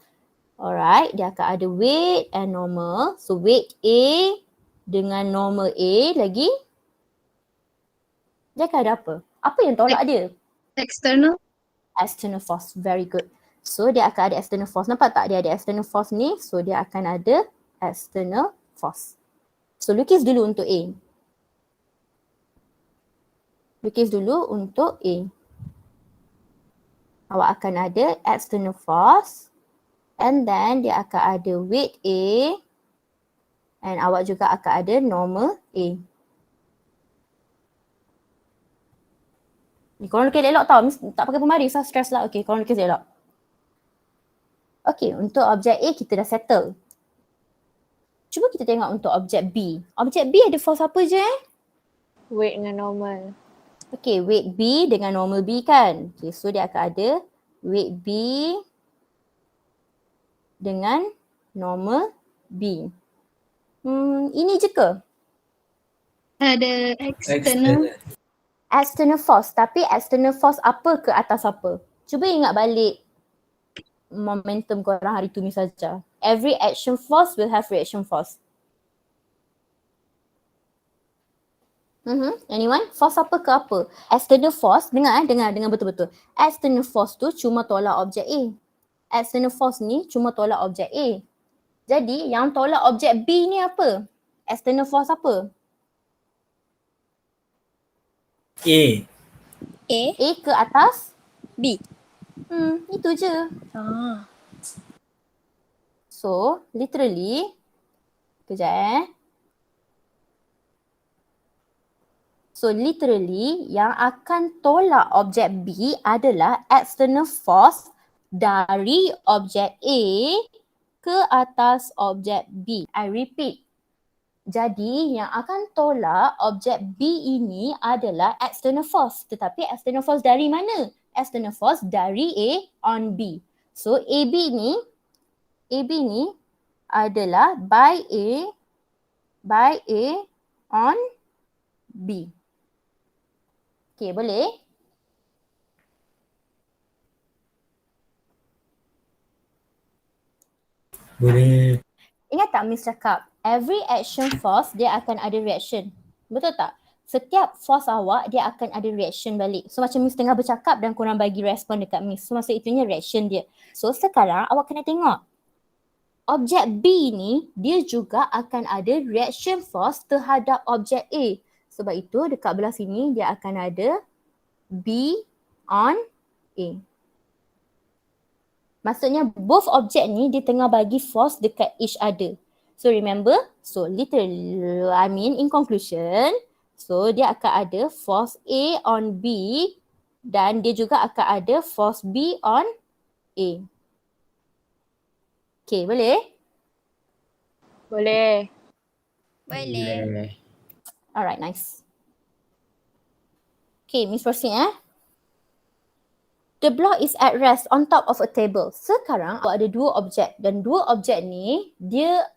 Alright, dia akan ada weight and normal. So weight A dengan normal A lagi. Dia akan ada apa? Apa yang tolak dia? External. External force. Very good. So dia akan ada external force. Nampak tak dia ada external force ni? So dia akan ada external force. So lukis dulu untuk A. Lukis dulu untuk A. Awak akan ada external force. And then dia akan ada weight A. And awak juga akan ada normal A. Ni korang lukis elok tau. Tak pakai pemaris lah, stress lah. Okay, korang lukis elok. Okay, untuk objek A kita dah settle. Cuba kita tengok untuk objek B. Objek B ada force apa je Weight dengan normal. Okay, weight B dengan normal B kan. Okay, so dia akan ada weight B dengan normal B. Ini je ke? Ada external. External force. Tapi external force apa ke atas apa? Cuba ingat balik momentum korang hari tu ni saja. Every action force will have reaction force. Anyone? Force apa ke apa? External force, dengar betul-betul. External force tu cuma tolak objek A. External force ni cuma tolak objek A. Jadi yang tolak objek B ni apa? External force apa? A. A ke atas? B. Itu je. So, literally, kejap So, literally yang akan tolak objek B adalah external force dari objek A ke atas objek B. I repeat. Jadi yang akan tolak objek B ini adalah external force. Tetapi external force dari mana? External force dari A on B. So AB ni adalah by A on B. Okay, boleh? Boleh. Ingat tak Miss cakap, every action force dia akan ada reaction. Betul tak? Setiap force awak dia akan ada reaction balik. So macam Miss tengah bercakap dan korang bagi respon dekat Miss. So maksud itunya reaction dia. So sekarang awak kena tengok. Objek B ni dia juga akan ada reaction force terhadap objek A. Sebab itu dekat belah sini dia akan ada B on A. Maksudnya both objek ni dia tengah bagi force dekat each other. So remember, so literally, in conclusion, so dia akan ada force A on B dan dia juga akan ada force B on A. Okay, boleh? Boleh. Boleh. Alright, nice. Okay, Miss proceed The block is at rest on top of a table. Sekarang ada dua objek dan dua objek ni dia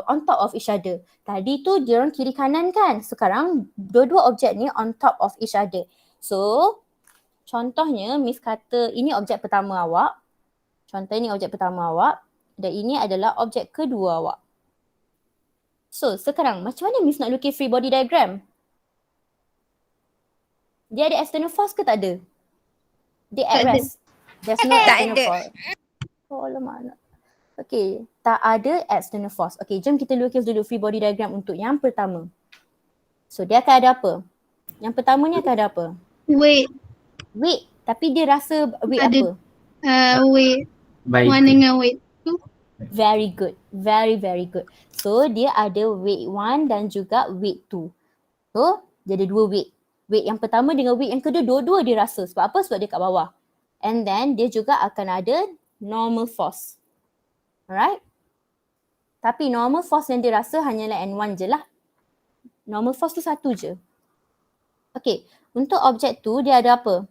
on top of each other. Tadi tu dia orang kiri kanan kan? Sekarang dua-dua objek ni on top of each other. So contohnya Miss kata ini objek pertama awak. Contoh ini objek pertama awak dan ini adalah objek kedua awak. So sekarang macam mana Miss nak lukis free body diagram? Dia ada external force ke tak ada? Dia at rest. There's no external force. Oh lama. Okay, tak ada external force. Okay, jom kita lukis dulu free body diagram untuk yang pertama. So dia akan ada apa? Yang pertama ni akan ada apa? Weight. Weight. Tapi dia rasa weight Ada, apa? Weight. One dengan weight two. Very good. Very, very good. So dia ada weight 1 dan juga weight 2. So dia ada dua weight. Weight yang pertama dengan weight yang kedua, dua-dua dia rasa. Sebab apa? Sebab dia kat bawah. And then dia juga akan ada normal force. Alright? Tapi normal force yang dia rasa hanyalah N1 je lah. Normal force tu satu je. Okay. Untuk objek tu dia ada apa?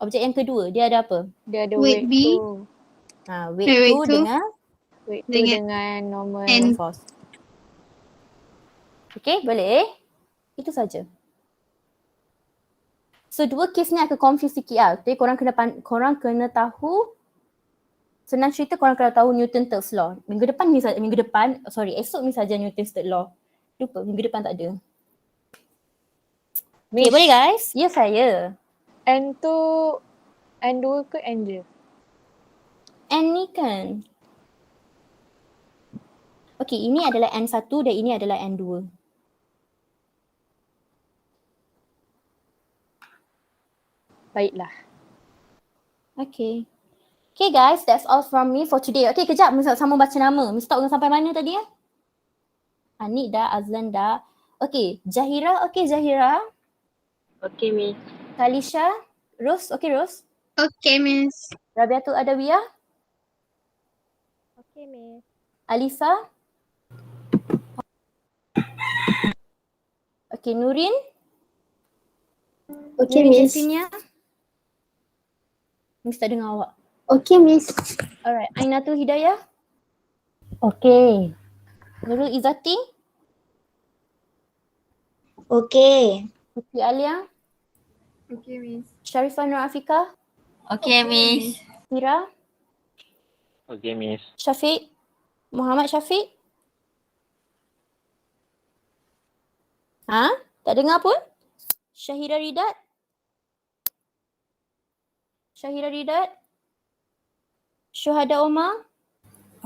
Objek yang kedua dia ada apa? Dia ada Weight weight B. tu. Weight 2 dengan Weight tu Dengan dengan normal N. force. Okay, boleh? Itu saja. So dua kes ni akan confuse sikit lah. Jadi korang kena tahu senang cerita korang kena tahu Newton Third Law. Esok ni saja Newton's Third Law. Lupa, minggu depan tak ada. Okay, boleh guys? Ya saya. N tu N2 ke N je? N ni kan. Okay, ini adalah N1 dan ini adalah N2. Baiklah. Okay. Okay guys, that's all from me for today. Okay, kejap. Miss sama baca nama. Miss tak sampai mana tadi ya? Anik dah, Azlan dah. Okay, Zahira. Okay, Zahira. Okay, Miss. Kalisha. Ros. Okay, Ros. Okay, Miss. Rabiatul Adawiyah. Okay, Miss. Alisa. Okay, Nurin. Okay, Nurin Miss. Jafinia. Miss tak dengar awak. Okay, Miss. Alright, Ainatul Hidayah. Okay. Nurul Izzati. Okay. Putri Alia. Okay, Miss. Sharifah Nur Afika. Okay, Miss. Mira. Okay, Miss. Syafiq. Muhammad Syafiq. Ha? Tak dengar pun? Syahira Ridat. Syahira Ridat. Syuhada Omar.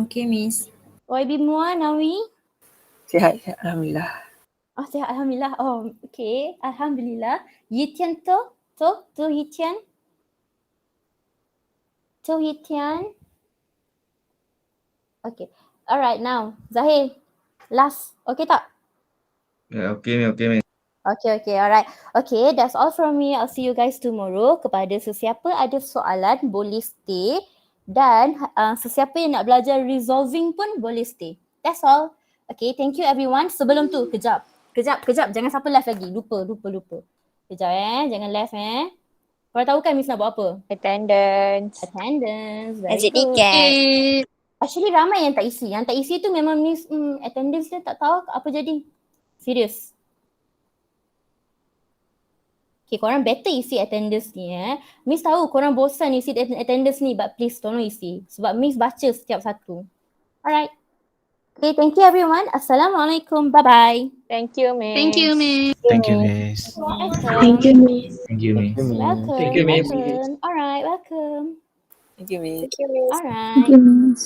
Okay, Miss. YB Mua Nawi. Sihat, alhamdulillah. Oh, sihat Alhamdulillah. Oh, okay. Alhamdulillah. Yitian Tu Yitian. Tu Yitian. Okay. Alright, now. Zahir. Last. Okay tak? Okay, Miss. Okay, alright. Okay, that's all from me. I'll see you guys tomorrow. Kepada sesiapa ada soalan, boleh stay. Dan sesiapa yang nak belajar resolving pun boleh stay. That's all. Okay, thank you everyone. Sebelum tu, kejap. Jangan siapa left lagi. Lupa. Kejap jangan left Korang tahu kan Miss nak buat apa? Attendance. Very Exit good. ticket. Actually ramai yang tak isi. Yang tak isi tu memang Miss attendance dia tak tahu apa jadi. Serius. Okay, korang better isi attendance ni Miss tahu korang bosan isi attendance ni, but please tolong isi. Sebab Miss baca setiap satu. Alright. Okay, thank you everyone. Assalamualaikum. Bye-bye. Thank you, Miss. Thank you, Miss. Thank you, Miss. Thank you, Miss. Thank you, Miss. Welcome. Thank you, Miss. Welcome. Alright, welcome. Thank you, Miss. Thank you, Miss. Alright. Miss.